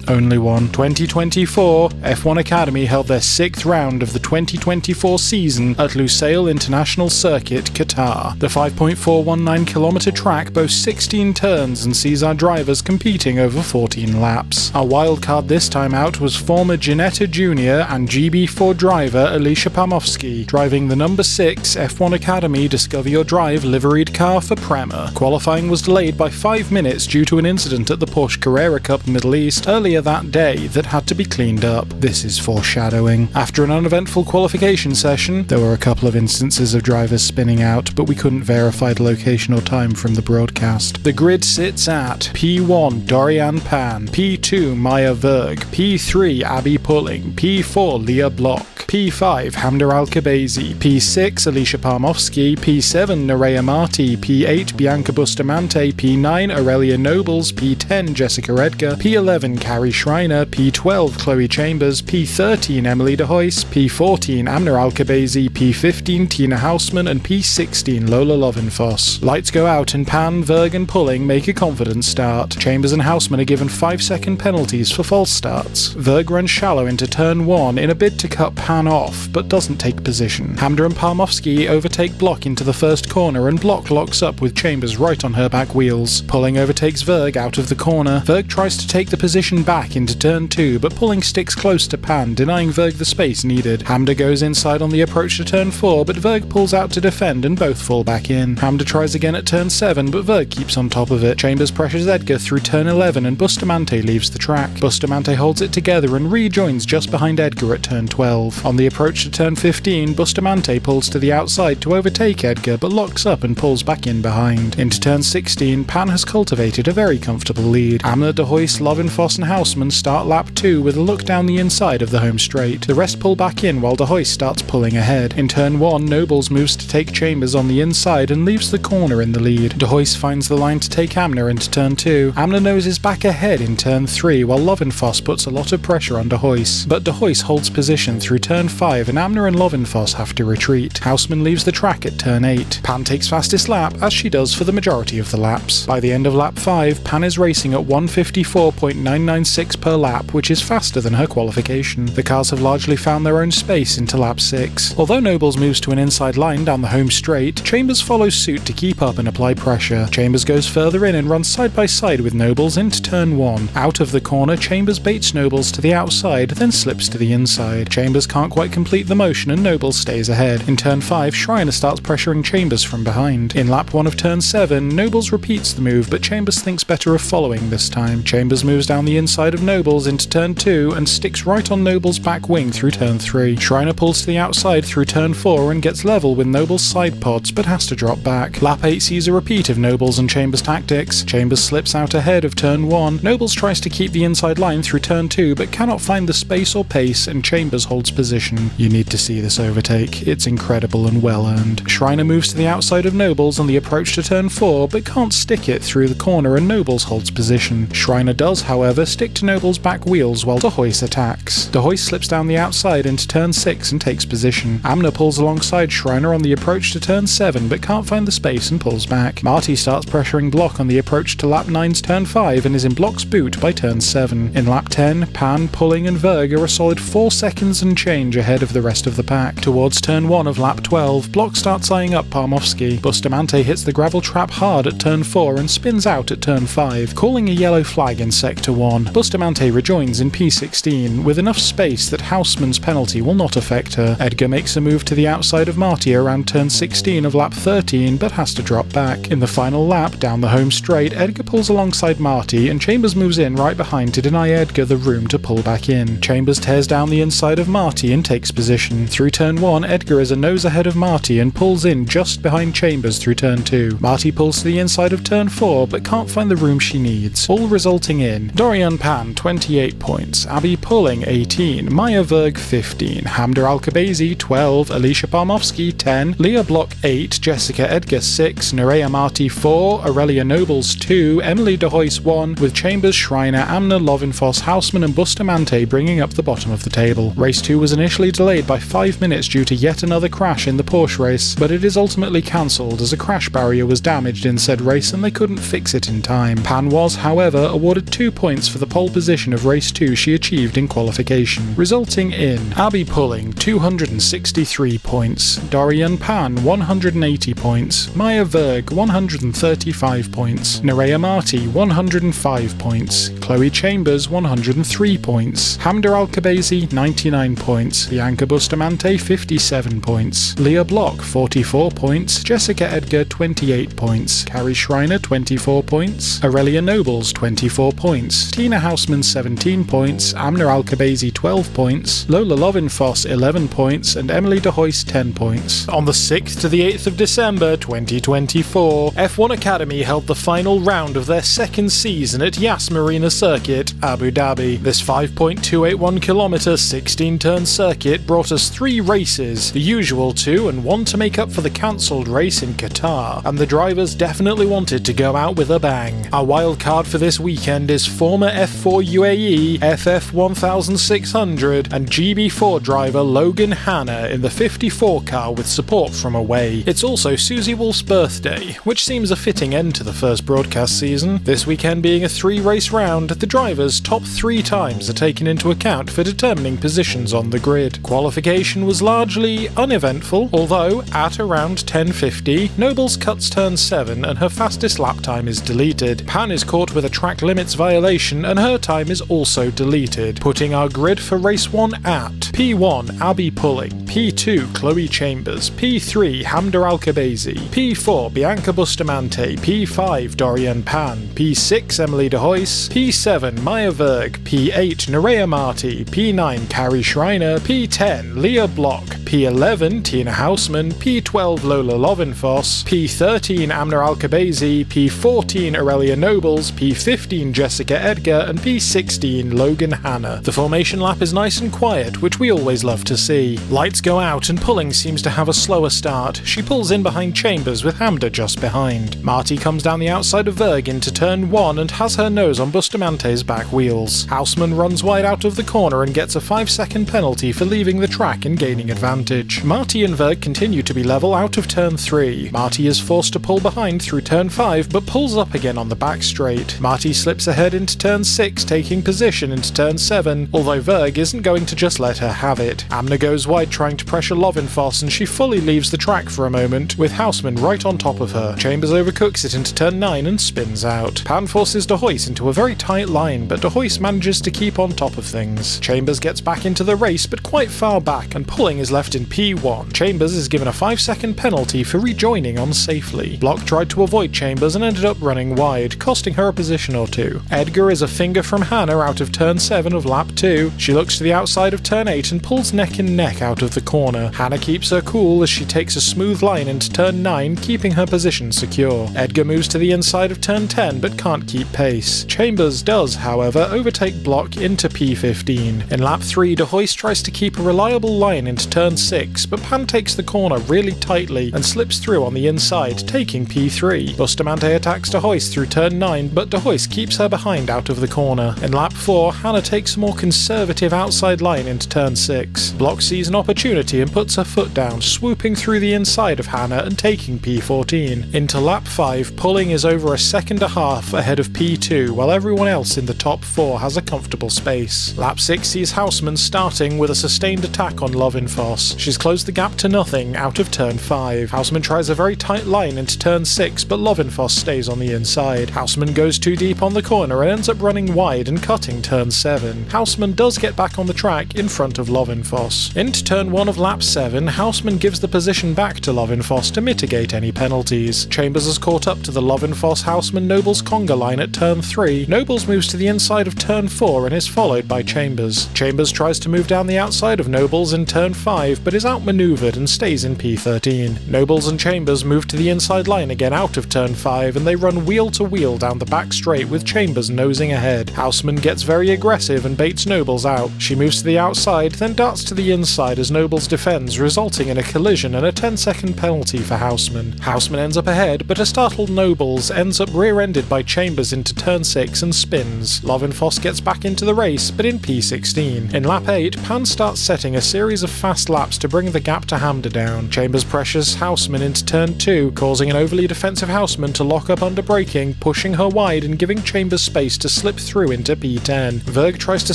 only one, 2024, F1 Academy held their 6th round of the 2024 season at Lusail International Circuit, Qatar. The 5.419km track boasts 16 turns and sees our drivers competing over 14 laps. Our wildcard this time out was former Ginetta Junior and GB4 driver Alicia Pamovsky, driving the number 6 F1 Academy Discover Your Drive liveried car for Prema. Qualifying was delayed by 5 minutes due to an incident at the Porsche Carrera Cup Middle East earlier that day that had to be cleaned up. This is foreshadowing. After an uneventful successful qualification session. There were a couple of instances of drivers spinning out, but we couldn't verify the location or time from the broadcast. The grid sits at P1 Dorian Pan, P2 Maya Verg, P3 Abby Pulling, P4 Leah Block, P5 Hamda Al-Kabazi, P6 Alicia Parmovsky, P7 Nerea Marti, P8 Bianca Bustamante, P9 Aurelia Nobles, P10 Jessica Edgar, P11 Carrie Schreiner, P12 Chloe Chambers, P13 Emily de Hoyce, P14 Amna Al-Kabazi, P15 Tina Hausman, and P16 Lola Lovenfoss. Lights go out and Pan, Verg and Pulling make a confident start. Chambers and Hausman are given 5-second penalties for false starts. Verg runs shallow into turn 1 in a bid to cut Pan off, but doesn't take position. Hamda and Parmovsky overtake Block into the first corner, and Block locks up with Chambers right on her back wheels. Pulling overtakes Verg out of the corner. Verg tries to take the position back into turn 2, but Pulling sticks close to Pan, denying Verg the space needed. Hamda goes inside on the approach to turn 4, but Verg pulls out to defend and both fall back in. Hamda tries again at turn 7, but Verg keeps on top of it. Chambers pressures Edgar through turn 11, and Bustamante leaves the track. Bustamante holds it together and rejoins just behind Edgar at turn 12. On the approach to turn 15, Bustamante pulls to the outside to overtake Edgar, but locks up and pulls back in behind. Into turn 16, Pan has cultivated a very comfortable lead. Amna, de Hoyce, Lovenfoss and Hausman start lap 2 with a look down the inside of the home straight. The rest pull back in while de Hoyce starts pulling ahead. In turn 1, Nobles moves to take Chambers on the inside and leaves the corner in the lead. De Hoyce finds the line to take Amna into turn 2. Amna noses back ahead in turn 3, while Lovenfoss puts a lot of pressure on de Hoyce. But de Hoyce holds position through turn 5, and Amna and Lovenfoss have to retreat. Hausman leaves the track at turn 8. Pan takes fastest lap, as she does for the majority of the laps. By the end of lap 5, Pan is racing at 1:54.996 per lap, which is faster than her qualification. The cars have largely found their own space into lap 6. Although Nobles moves to an inside line down the home straight, Chambers follows suit to keep up and apply pressure. Chambers goes further in and runs side by side with Nobles into turn 1. Out of the corner, Chambers baits Nobles to the outside, then slips to the inside. Chambers can't quite complete the motion and Nobles stays ahead. In turn 5, Schreiner starts pressuring Chambers from behind. In lap 1 of turn 7, Nobles repeats the move, but Chambers thinks better of following this time. Chambers moves down the inside of Nobles into turn 2 and sticks right on Nobles' back wing through turn 3. Schreiner pulls to the outside through turn 4 and gets level with Nobles' side pods, but has to drop back. Lap 8 sees a repeat of Nobles and Chambers' tactics. Chambers slips out ahead of turn 1. Nobles tries to keep the inside line through turn 2, but cannot find the space or pace, and Chambers holds position. You need to see this overtake. It's incredible and well earned. Schreiner moves to the outside of Nobles on the approach to turn 4, but can't stick it through the corner, and Nobles holds position. Schreiner does, however, stick to Nobles' back wheels while de Hoyce attacks. De Hoyce slips down the outside into turn 6 and takes position. Amna pulls alongside Schreiner on the approach to turn 7, but can't find the space and pulls back. Marty starts pressuring Block on the approach to lap 9's turn 5 and is in Block's boot by turn 7. In lap 10, Pan, Pulling and Verg are a solid 4 seconds and change ahead of the rest of the pack. Towards turn 1 of lap 12, Block starts eyeing up Parmovsky. Bustamante hits the gravel trap hard at turn 4 and spins out at turn 5, calling a yellow flag in sector 1. Bustamante rejoins in P16 with enough space that Hausman's penalty will not affect her. Edgar makes a move to the outside of Marty around turn 16 of lap 13, but has to drop back. In the final lap, down the home straight, Edgar pulls alongside Marty, and Chambers moves in right behind to deny Edgar the room to pull back in. Chambers tears down the inside of Marty and takes position. Through turn 1, Edgar is a nose ahead of Marty and pulls in just behind Chambers through turn 2. Marty pulls to the inside of turn 4, but can't find the room she needs, all resulting in Dorian Pan 28 points, Abby Pulling 18, Maya Verg 15, Hamda Al-Kabazi 12, Alicia Parmovsky 10, Leah Block 8, Jessica Edgar 6, Nerea Marti 4, Aurelia Nobles 2, Emily de Hoyce 1, with Chambers, Schreiner, Amna, Lovenfoss, Hausman and Bustamante bringing up the bottom of the table. Race 2 was initially delayed by 5 minutes due to yet another crash in the Porsche race, but it is ultimately cancelled as a crash barrier was damaged in said race and they couldn't fix it in time. Pan was, however, awarded 2 points for the pole position of race 2 she achieved in qualification, resulting in Abby Pulling 263 points, Dorian Pan 180 points, Maya Verg 135 points, Nerea Marti 105 points, Chloe Chambers 103 points, Hamda Al-Kabazi 99 points, Bianca Bustamante 57 points, Leah Block 44 points, Jessica Edgar 28 points, Carrie Schreiner 24 points, Aurelia Nobles 24 points, Tina Hausman 17 points, Amna Al-Kabazi 12 points, Lola Lovenfoss Voss 11 points and Emily de Hoyst 10 points. On the 6th to the 8th of December 2024, F1 Academy held the final round of their second season at Yas Marina Circuit, Abu Dhabi. This 5.281km 16-turn circuit brought us 3 races, the usual 2 and 1 to make up for the cancelled race in Qatar, and the drivers definitely wanted to go out with a bang. Our wild card for this weekend is former F4 UAE, FF 1600 and GB4 driver Logan Hanna in the 54 car with support from away. It's also Susie Wolf's birthday, which seems a fitting end to the first broadcast season. This weekend being a 3-race round, the drivers' top 3 times are taken into account for determining positions on the grid. Qualification was largely uneventful, although at around 10:50, Nobles cuts turn 7 and her fastest lap time is deleted. Pan is caught with a track limits violation and her time is also deleted, putting our grid for race 1 at P1 Abby Pulling, P2 Chloe Chambers, P3 Hamda Alkabezi, P4 Bianca Bustamante, P5 Dorian Pan, P6 Emily de Hoyst, P7 Maya Verg, P8 Nerea Marti, P9 Carrie Schreiner, P10 Leah Block, P11 Tina Hausman, P12 Lola Lovenfoss, P13 Amna Alkabezi, P14 Aurelia Nobles, P15 Jessica Edgar, and P16 Logan Hanna. The formation lap is nice and quiet, which we always love to see. Lights go out and Pulling seems to have a slower start. She pulls in behind Chambers with Hamda just behind. Marti comes down the outside of Verg into turn 1 and has her nose on Bustamante's back wheels. Hausman runs wide out of the corner and gets a 5-second penalty for leaving the track and gaining advantage. Marti and Verg continue to be level out of turn 3. Marti is forced to pull behind through turn 5 but pulls up again on the back straight. Marti slips ahead into turn 6, taking position into turn 7, although Verg isn't going to just let her have it. Amna goes wide trying to pressure Lovenfoss and she fully leaves the track for a moment, with Hausman right on top of her. Chambers overcooks it into turn 9 and spins out. Pan forces de Hoyst into a very tight line, but de Hoyst manages to keep on top of things. Chambers gets back into the race but quite far back and Pulling is left in P1. Chambers is given a 5-second penalty for rejoining unsafely. Block tried to avoid Chambers and ended up running wide, costing her a position or 2. Edgar is a finger from Hanna out of turn 7 of lap 2. She looks to the outside of turn 8 and pulls neck and neck out of the corner. Hanna keeps her cool as she takes a smooth line into turn 9, keeping her position secure. Edgar moves to the inside of turn 10 but can't keep pace. Chambers does, however, overtake Block into P15. In lap 3, de Hoyst tries to keep a reliable line into turn 6, but Pan takes the corner really tightly and slips through on the inside, taking P3. Bustamante attacks de Hoyst through turn 9, but de Hoyst keeps her behind out of the corner. In lap 4, Hanna takes a more conservative outside line into turn 6. Block sees an opportunity and puts her foot down, swooping through the inside of Hanna and taking P14. Into lap 5, Pulling is over a second and a half ahead of P2, while everyone else in the top 4 has a comfortable space. Lap 6 sees Hausman starting with a sustained attack on Lovenfoss. She's closed the gap to nothing out of turn 5. Hausman tries a very tight line into turn 6, but Lovenfoss stays on the inside. Hausman goes too deep on the corner and ends up running wide and cutting turn 7. Hausman does get back on the track in front of Lovenfoss. Into turn 1 of lap 7, Hausman gives the position back to Lovenfoss to mitigate any penalties. Chambers has caught up to the Lovenfoss-Hausman-Nobles conga line at turn 3. Nobles moves to the inside of turn 4 and is followed by Chambers. Chambers tries to move down the outside of Nobles in turn 5 but is outmaneuvered and stays in P13. Nobles and Chambers move to the inside line again out of turn 5 and they run wheel to wheel down the back straight with Chambers nosing ahead. Hausman gets very aggressive and baits Nobles out. She moves to the outside, then darts to the inside as Nobles defends, resulting in a collision and a 10-second penalty for Hausman. Hausman ends up ahead, but a startled Nobles ends up rear-ended by Chambers into turn 6 and spins. Lovenfoss gets back into the race, but in P16. In lap 8, Pan starts setting a series of fast laps to bring the gap to Hamda down. Chambers pressures Hausman into turn 2, causing an overly defensive Hausman to lock up under braking, pushing her wide and giving Chambers space to slip through into P10. Verg tries to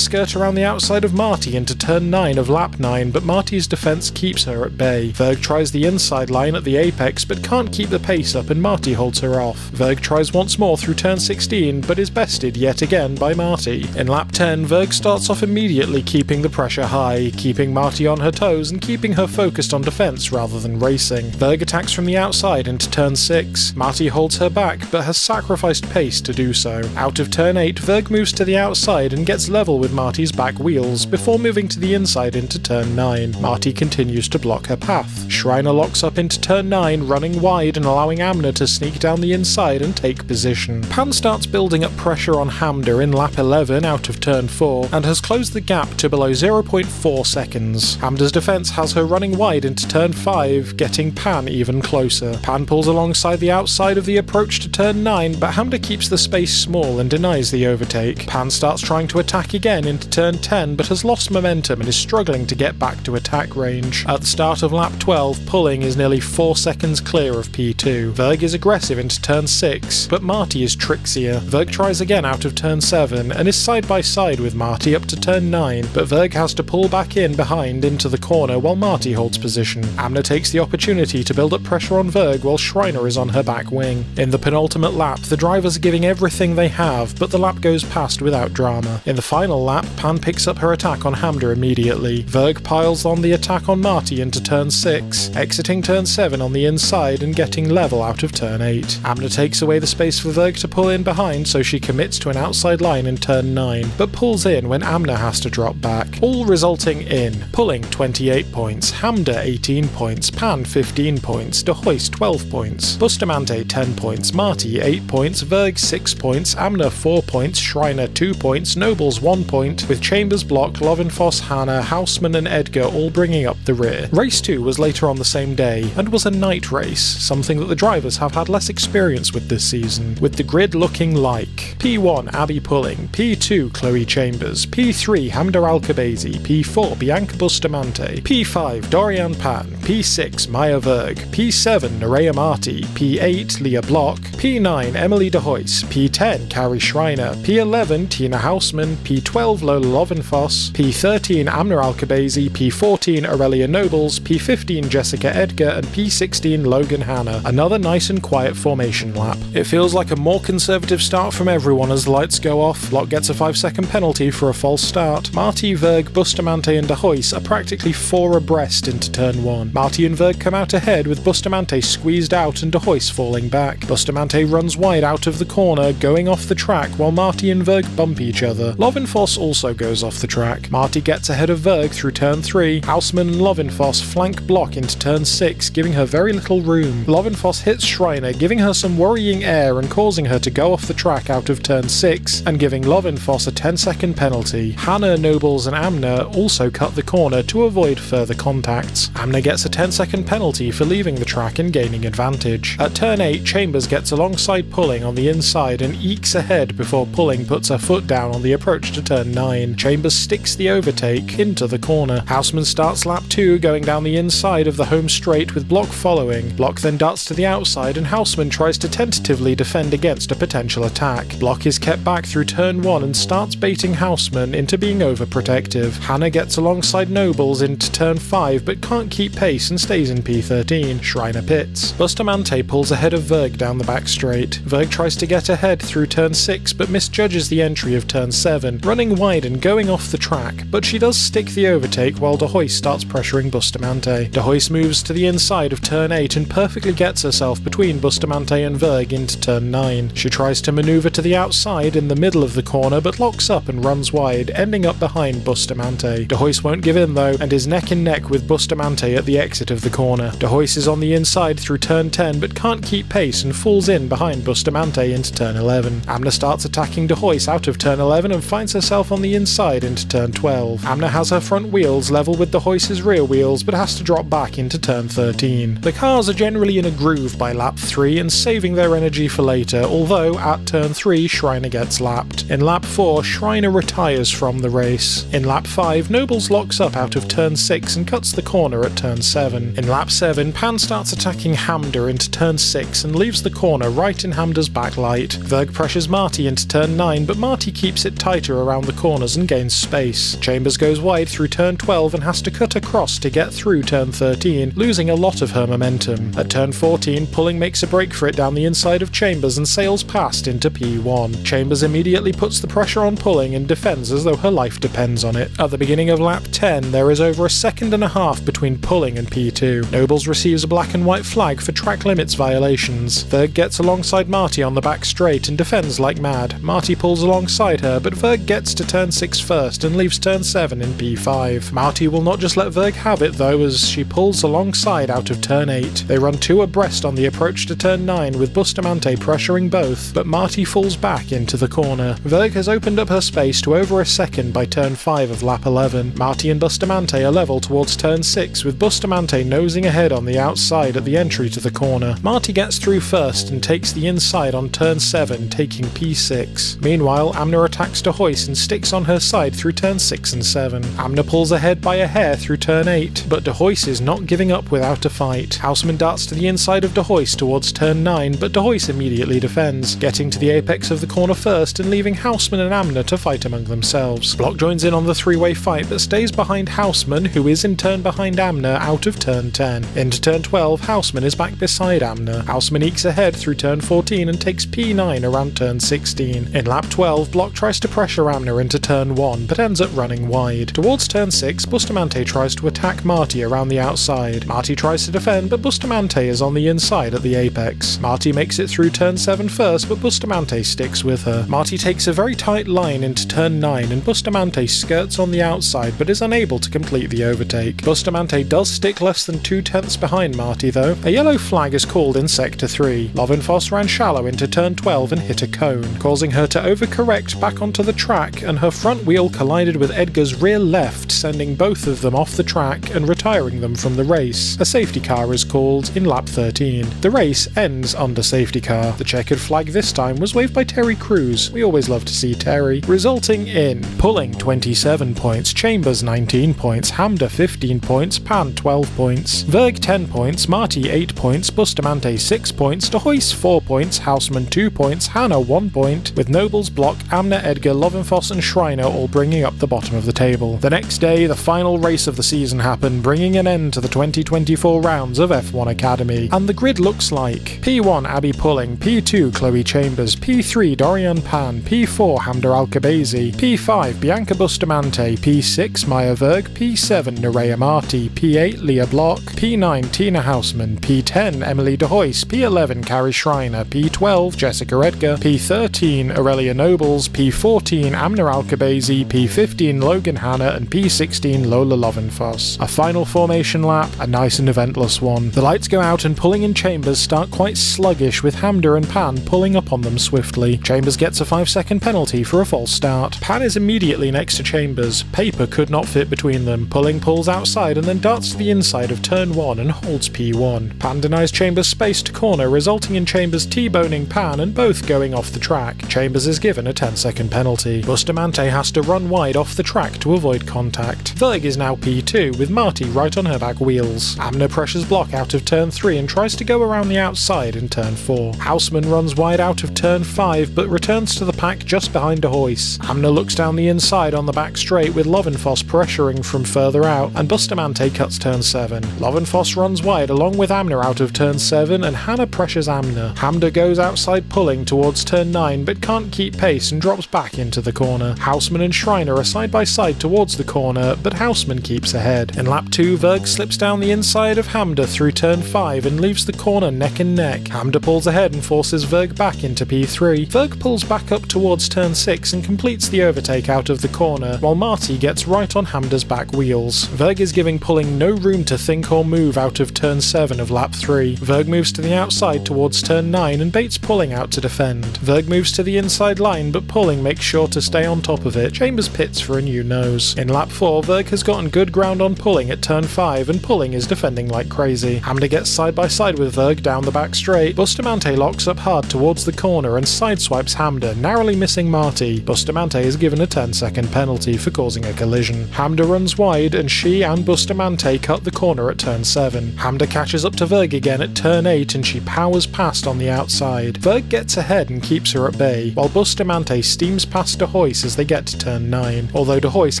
skirt around the outside of Marti into turn 9 of lap 9, but Marti's defense keeps her at bay. Verg tries the inside line at the apex, but can't keep the pace up and Marti holds her off. Verg tries once more through turn 16, but is bested yet again by Marti. In lap 10, Verg starts off immediately keeping the pressure high, keeping Marti on her toes and keeping her focused on defense rather than racing. Verg attacks from the outside into turn 6. Marti holds her back, but has sacrificed pace to do so. Out of turn 8, Verg moves to the outside and gets level with Marti's back wheels, before moving to the inside outside into turn 9. Marty continues to block her path. Schreiner locks up into turn 9, running wide and allowing Amner to sneak down the inside and take position. Pan starts building up pressure on Hamda in lap 11 out of turn 4 and has closed the gap to below 0.4 seconds. Hamda's defense has her running wide into turn 5, getting Pan even closer. Pan pulls alongside the outside of the approach to turn 9, but Hamda keeps the space small and denies the overtake. Pan starts trying to attack again into turn 10, but has lost momentum and is struggling to get back to attack range. At the start of lap 12, pulling is nearly 4 seconds clear of P2. Verg is aggressive into turn 6, but Marty is trickier. Verg tries again out of turn 7 and is side by side with Marty up to turn 9, but Verg has to pull back in behind into the corner while Marty holds position. Amner takes the opportunity to build up pressure on Verg while Schreiner is on her back wing. In the penultimate lap, the drivers are giving everything they have, but the lap goes past without drama. In the final lap, Pan picks up her attack on Hamda immediately. Verg piles on the attack on Marty into turn 6, exiting turn 7 on the inside and getting level out of turn 8. Amner takes away the space for Verg to pull in behind, so she commits to an outside line in turn 9, but pulls in when Amner has to drop back, all resulting in pulling 28 points, Hamda 18 points, Pan 15 points, De Hoist 12 points, Bustamante 10 points, Marty 8 points, Verg 6 points, Amner 4 points, Schreiner 2 points, Nobles 1 point, with Chambers, Block, Lovenfoss, Hanna, Houseman and Edgar all bringing up the rear. Race 2 was later on the same day, and was a night race, something that the drivers have had less experience with this season, with the grid looking like P1 Abby Pulling, P2 Chloe Chambers, P3 Hamda Alkabezi, P4 Bianca Bustamante, P5 Dorian Pan, P6 Maya Verg, P7 Nerea Marty, P8 Leah Block, P9 Emily De Hoist, P10 Carrie Schreiner, P11 Tina Houseman, P12 Lola Lovenfoss, P13 Amner Alkabezi, P14 Aurelia Nobles, P15 Jessica Edgar, and P16 Logan Hanna. Another nice and quiet formation lap. It feels like a more conservative start from everyone as the lights go off. Block gets a 5-second penalty for a false start. Marty, Verg, Bustamante and De Hoist are practically 4 abreast into turn 1. Marty and Verg come out ahead with Bustamante squeezed out and De Hoist falling back. Bustamante runs wide out of the corner, going off the track while Marty and Verg bump each other. Lovenfoss also goes off the track. Marty gets ahead of Verg through turn 3. Houseman and Lovenfoss flank Block into turn 6, giving her very little room. Lovenfoss hits Schreiner, giving her some worrying air and causing her to go off the track out of turn 6, and giving Lovenfoss a 10-second penalty. Hanna, Nobles and Amner also cut the corner to avoid further contacts. Amner gets a 10-second penalty for leaving the track and gaining advantage. At turn 8, Chambers gets alongside Pulling on the inside and ekes ahead before Pulling puts her foot down on the approach to turn 9. Chambers sticks the overtake into the corner. Houseman starts lap 2 going down the inside of the home straight with Block following. Block then darts to the outside and Houseman tries to tentatively defend against a potential attack. Block is kept back through turn 1 and starts baiting Houseman into being overprotective. Hanna gets alongside Nobles into turn 5 but can't keep pace and stays in P13. Schreiner pits. Bustamante pulls ahead of Verg down the back straight. Verg tries to get ahead through turn 6 but misjudges the entry of turn 7, running wide and going off the track, but she does stick the overtake while De Hoist starts pressuring Bustamante. De Hoist moves to the inside of turn 8 and perfectly gets herself between Bustamante and Verg into turn 9. She tries to maneuver to the outside in the middle of the corner but locks up and runs wide, ending up behind Bustamante. De Hoist won't give in though and is neck and neck with Bustamante at the exit of the corner. De Hoist is on the inside through turn 10 but can't keep pace and falls in behind Bustamante into turn 11. Amner starts attacking De Hoist out of turn 11 and finds herself on the inside into turn 12. Amner has her front wheels level with De Hoist's rear wheels but has to drop back into turn 13. The cars are generally in a groove by lap 3 and saving their energy for later, although at turn 3 Schreiner gets lapped. In lap 4 Schreiner retires from the race. In lap 5 Nobles locks up out of turn 6 and cuts the corner at turn 7. In lap 7 Pan starts attacking Hamda into turn 6 and leaves the corner right in Hamda's backlight. Verg pressures Marty into turn 9 but Marty keeps it tighter around the corners and gains space. Chambers goes wide through turn 12 and has to cut across to get through turn 13, losing a lot of her momentum. At turn 14 Pulling makes a break for it down the inside of Chambers and sails past into P1. Chambers immediately puts the pressure on Pulling and defends as though her life depends on it. At the beginning of lap 10 there is over a second and a half between Pulling and P2. Nobles receives a black and white flag for track limits violations. Verg gets alongside Marty on the back straight and defends like mad. Marty pulls alongside her but Verg gets to turn 6 first and leaves turn 7 in P p5. Marty will not just let Verg have it though, as she pulls alongside out of turn 8. They run 2 abreast on the approach to turn 9 with Bustamante pressuring both, but Marty falls back into the corner. Verg has opened up her space to over a second by turn 5 of lap 11. Marty and Bustamante are level towards turn 6, with Bustamante nosing ahead on the outside at the entry to the corner. Marty gets through first and takes the inside on turn 7, taking p6. Meanwhile, Amna attacks De Hoyce and sticks on her side through turn 6 and 7. Amna pulls ahead by a hair through turn 8, but De Hoyce is not giving up without a fight. Houseman darts to the inside of De Hoyce towards turn 9, but De Hoyce immediately defends, getting to the apex of the corner first and leaving Houseman and Amna to fight among themselves. Block joins in on the 3-way fight but stays behind Houseman, who is in turn behind Amna out of turn 10. Into turn 12, Houseman is back beside Amna. Houseman ekes ahead through turn 14 and takes p9 around turn 16. In lap 12, Block tries to pressure Amna into turn 1 but ends up running wide. Towards turn 6, Bustamante tries to attack Marty around the outside. Marty tries to defend, but Bustamante is on the inside at the apex. Marty makes it through turn 7 first, but Bustamante sticks with her. Marty takes a very tight line into turn 9 and Bustamante skirts on the outside but is unable to complete the overtake. Bustamante does stick less than 2/10 behind Marty though. A yellow flag is called in sector 3. Lovenfoss ran shallow into turn 12 and hit a cone, causing her to overcorrect back onto the track, and her front wheel collided with Edgar's rear left, sending both of them off the track and retiring them from the race. A safety car is called in lap 13. The race ends under safety car. The checkered flag this time was waved by Terry Crews. We always love to see Terry. Resulting in Pulling 27 points, Chambers 19 points, Hamda 15 points, Pan 12 points, Verg 10 points, Marty 8 points, Bustamante 6 points, De Hoyce 4 points, Houseman 2 points, Hannah 1 point, with Nobles, Block, Amna, Edgar, Lovenfoss and Schreiner all bringing up the bottom of the table. The next day, the final race of the season happened, bringing an end to the 2024 rounds of F1 Academy, and the grid looks like P1 Abby Pulling, P2 Chloe Chambers, P3 Dorian Pan, P4 Hamda Alkabezi, P5 Bianca Bustamante, P6 Maya Verg, P7 Nerea Marty, P8 Leah Block, P9 Tina Houseman, P10 Emily De Hoyce, P11 Carrie Schreiner, P12 Jessica Edgar, P13 Aurelia Nobles, P14 Amna Alkabezi, P15 Logan Hanna, and P16 Lola Lovenfoss. A final formation lap, a nice and eventless one. The lights go out and Pulling and Chambers start quite sluggish, with Hamda and Pan pulling up on them swiftly. Chambers gets a 5-second penalty for a false start. Pan is immediately next to Chambers. Paper could not fit between them. Pulling pulls outside and then darts to the inside of turn 1 and holds P1. Pan denies Chambers space to corner, resulting in Chambers T-boning Pan and both going off the track. Chambers is given a 10-second penalty. Bustamante has to run wide off the track to avoid contact. Verg is now P2, with Marty right on her back wheels. Amna pressures Block out of turn 3 and tries to go around the outside in turn 4. Houseman runs wide out of turn 5 but returns to the pack just behind De Hoyce. Amna looks down the inside on the back straight, with Lovenfoss pressuring from further out, and Bustamante cuts turn 7. Lovenfoss runs wide along with Amna out of turn 7 and Hannah pressures Amna. Hamda goes outside Pulling towards turn 9 but can't keep pace and drops back into the corner. Houseman and Schreiner are side by side towards the corner, but Houseman keeps ahead. In lap 2, Verg slips down the inside of Hamda through turn 5 and leaves the corner neck and neck. Hamda pulls ahead and forces Verg back into P3. Verg pulls back up towards turn 6 and completes the overtake out of the corner, while Marty gets right on Hamda's back wheels. Verg is giving Pulling no room to think or move out of turn 7 of lap 3. Verg moves to the outside towards turn 9 and baits Pulling out to defend. Verg moves to the inside line, but Pulling makes sure to stay on top of it. Chambers pits for a new nose. In lap 4, Verg has gotten good ground on Pulling at turn 5 and Pulling is defending like crazy. Hamda gets side by side with Verg down the back straight. Bustamante locks up hard towards the corner and sideswipes Hamda, narrowly missing Marty. Bustamante is given a 10-second penalty for causing a collision. Hamda runs wide and she and Bustamante cut the corner at turn 7. Hamda catches up to Verg again at turn 8 and she powers past on the outside. Verg gets ahead and keeps her at bay, while Bustamante steams past De Hoyce as they get to turn 9, although De Hoyce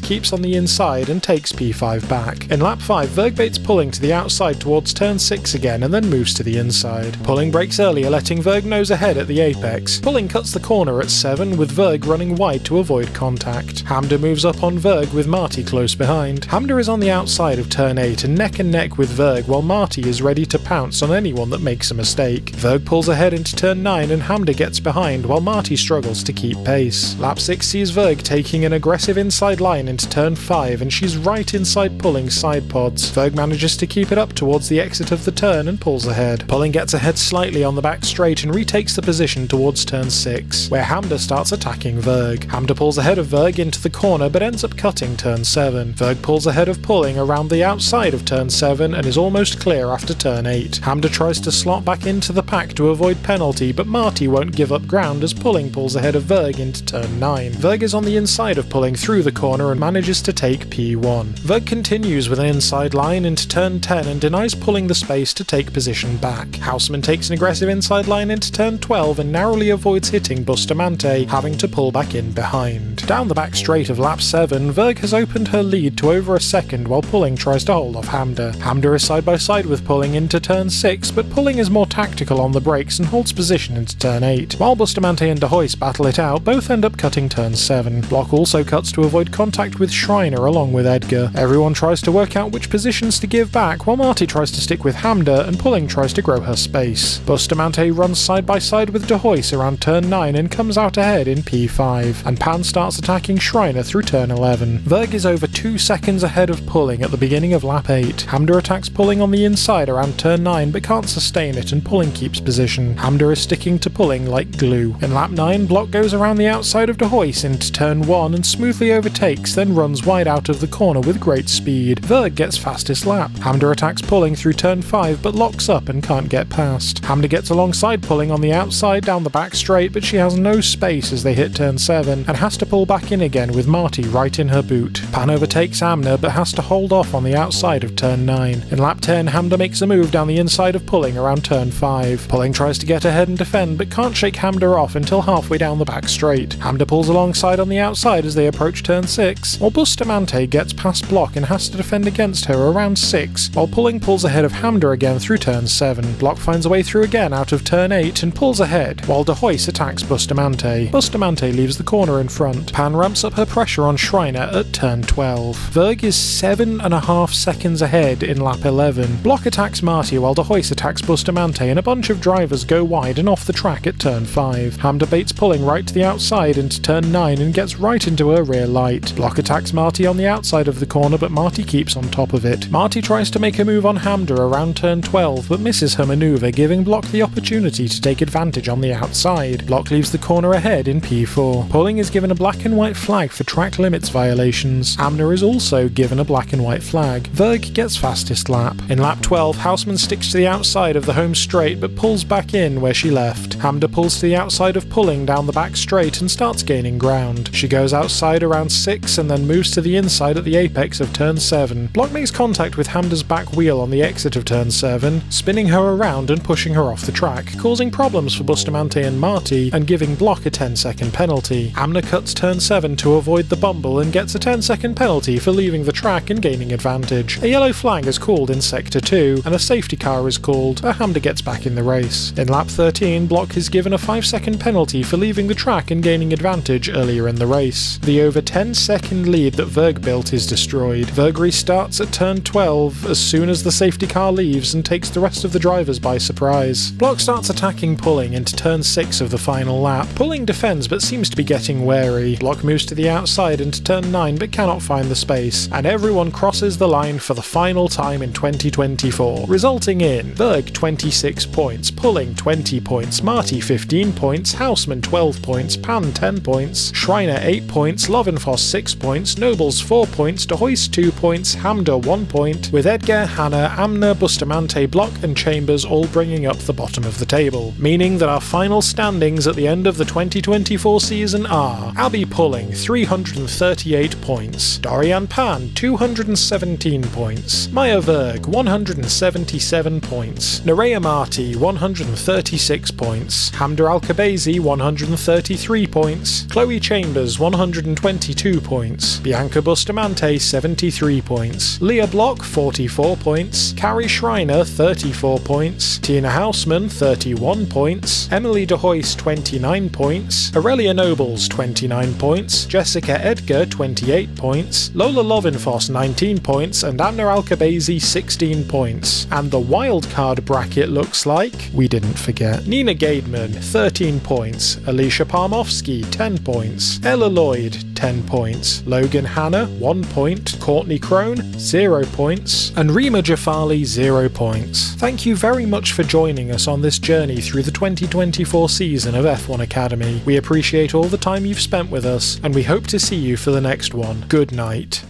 keeps on the inside and takes P5 back. In lap 5, Verg baits Pulling to the outside towards turn 6 again and then moves to the inside. Pulling brakes earlier, letting Verg nose ahead at the apex. Pulling cuts the corner at 7, with Verg running wide to avoid contact. Hamda moves up on Verg with Marty close behind. Hamda is on the outside of turn 8 and neck with Verg, while Marty is ready to pounce on anyone that makes a mistake. Verg pulls ahead into turn 9 and Hamda gets behind, while Marty struggles to keep pace. Lap 6 sees Verg taking an aggressive inside line into turn 5 5 and she's right inside Pulling's side pods. Verg manages to keep it up towards the exit of the turn and pulls ahead. Pulling gets ahead slightly on the back straight and retakes the position towards turn 6, where Hamda starts attacking Verg. Hamda pulls ahead of Verg into the corner but ends up cutting turn 7. Verg pulls ahead of Pulling around the outside of turn 7 and is almost clear after turn 8. Hamda tries to slot back into the pack to avoid penalty, but Marty won't give up ground as Pulling pulls ahead of Verg into turn 9. Verg is on the inside of Pulling through the corner and manages to take P1. Verg continues with an inside line into turn 10 and denies Pulling the space to take position back. Houseman takes an aggressive inside line into turn 12 and narrowly avoids hitting Bustamante, having to pull back in behind. Down the back straight of lap 7, Verg has opened her lead to over a second while Pulling tries to hold off Hamda. Hamda is side by side with Pulling into turn 6, but Pulling is more tactical on the brakes and holds position into turn 8. While Bustamante and De Hoyst battle it out, both end up cutting turn 7. Block also cuts to avoid contact with Schreiner along with Edgar. Everyone tries to work out which positions to give back, while Marty tries to stick with Hamda and Pulling tries to grow her space. Bustamante runs side by side with De Hoyst around turn 9 and comes out ahead in P5, and Pan starts attacking Schreiner through turn 11. Verg is over 2 seconds ahead of Pulling at the beginning of lap 8. Hamda attacks Pulling on the inside around turn 9 but can't sustain it and Pulling keeps position. Hamda is sticking to Pulling like glue. In lap 9, Block goes around the outside of De Hoyst into turn 1 and smoothly overtakes, then runs wide out of the corner with great speed. Verg gets fastest lap. Hamda attacks Pulling through turn 5 but locks up and can't get past. Hamda gets alongside Pulling on the outside down the back straight, but she has no space as they hit turn 7 and has to pull back in again with Marty right in her boot. Pan overtakes Amna but has to hold off on the outside of turn 9. In lap 10, Hamda makes a move down the inside of Pulling around turn 5. Pulling tries to get ahead and defend but can't shake Hamda off until halfway down the back straight. Hamda pulls alongside on the outside as they approach turn 6, while Bustamante gets past Block and has to defend against her around 6, while Pulling pulls ahead of Hamda again through turn 7. Block finds a way through again out of turn 8 and pulls ahead, while De Hoyst attacks Bustamante. Bustamante leaves the corner in front. Pan ramps up her pressure on Schreiner at turn 12. Verg is 7.5 seconds ahead in lap 11. Block attacks Marty while De Hoyst attacks Bustamante and a bunch of drivers go wide and off the track at turn 5. Hamda baits Pulling right to the outside into turn 9 and gets right into her rear light. Block attacks Marty on the outside of the corner but Marty keeps on top of it. Marty tries to make a move on Hamda around turn 12 but misses her maneuver, giving Block the opportunity to take advantage on the outside. Block leaves the corner ahead in P4. Pulling is given a black and white flag for track limits violations. Amna is also given a black and white flag. Verg gets fastest lap. In lap 12, Houseman sticks to the outside of the home straight but pulls back in where she left. Hamda pulls to the outside of Pulling down the back straight and starts gaining ground. She goes outside around 6 and then moves to the inside at the apex of turn 7. Block makes contact with Hamda's back wheel on the exit of turn 7, spinning her around and pushing her off the track, causing problems for Bustamante and Marty and giving Block a 10-second penalty. Amna cuts turn 7 to avoid the bumble and gets a 10-second penalty for leaving the track and gaining advantage. A yellow flag is called in sector 2 and a safety car is called, but Hamda gets back in the race. In lap 13, Block is given a 5-second penalty for leaving the track and gaining advantage earlier in the race. The over 10-second lead that Verg built is destroyed. Verg restarts at turn 12 as soon as the safety car leaves and takes the rest of the drivers by surprise. Block starts attacking Pulling into turn 6 of the final lap. Pulling defends but seems to be getting wary. Block moves to the outside into turn 9 but cannot find the space, and everyone crosses the line for the final time in 2024, resulting in Verg 26 points, Pulling 20 points, Marty 15 points, Houseman 12 points, Pan 10 points, Schreiner 8 points, Lovenfoss 6 points, Nobles 4 points, De Hoyst 2 points, Hamda 1 point, with Edgar, Hannah, Amna, Bustamante, Block and Chambers all bringing up the bottom of the table, meaning that our final standings at the end of the 2024 season are Abby Pulling 338 points, Dorian Pan 217 points, Maya Verg 177 points, Nerea Marty 136 points, Hamda Alkabezi 133 points, Chloe Chambers 122 points, Bianca Bustamante 73 points, Leah Block 44 points, Carrie Schreiner 34 points, Tina Houseman 31 points, Emily De Hoyst 29 points, Aurelia Nobles 29 points, Jessica Edgar 28 points, Lola Lovenfoss 19 points, and Amna Alkabezi 16 points. And the wildcard bracket looks like, we didn't forget, Nina Gaidman 13 points, Alicia Parmovsky 10 points, Ella Lloyd 10 points, Logan Hanna 1 point, Courtney Crone 0 points, and Rima Jafali 0 points. Thank you very much for joining us on this journey through the 2024 season of F1 Academy. We appreciate all the time you've spent with us, and we hope to see you for the next one. Good night.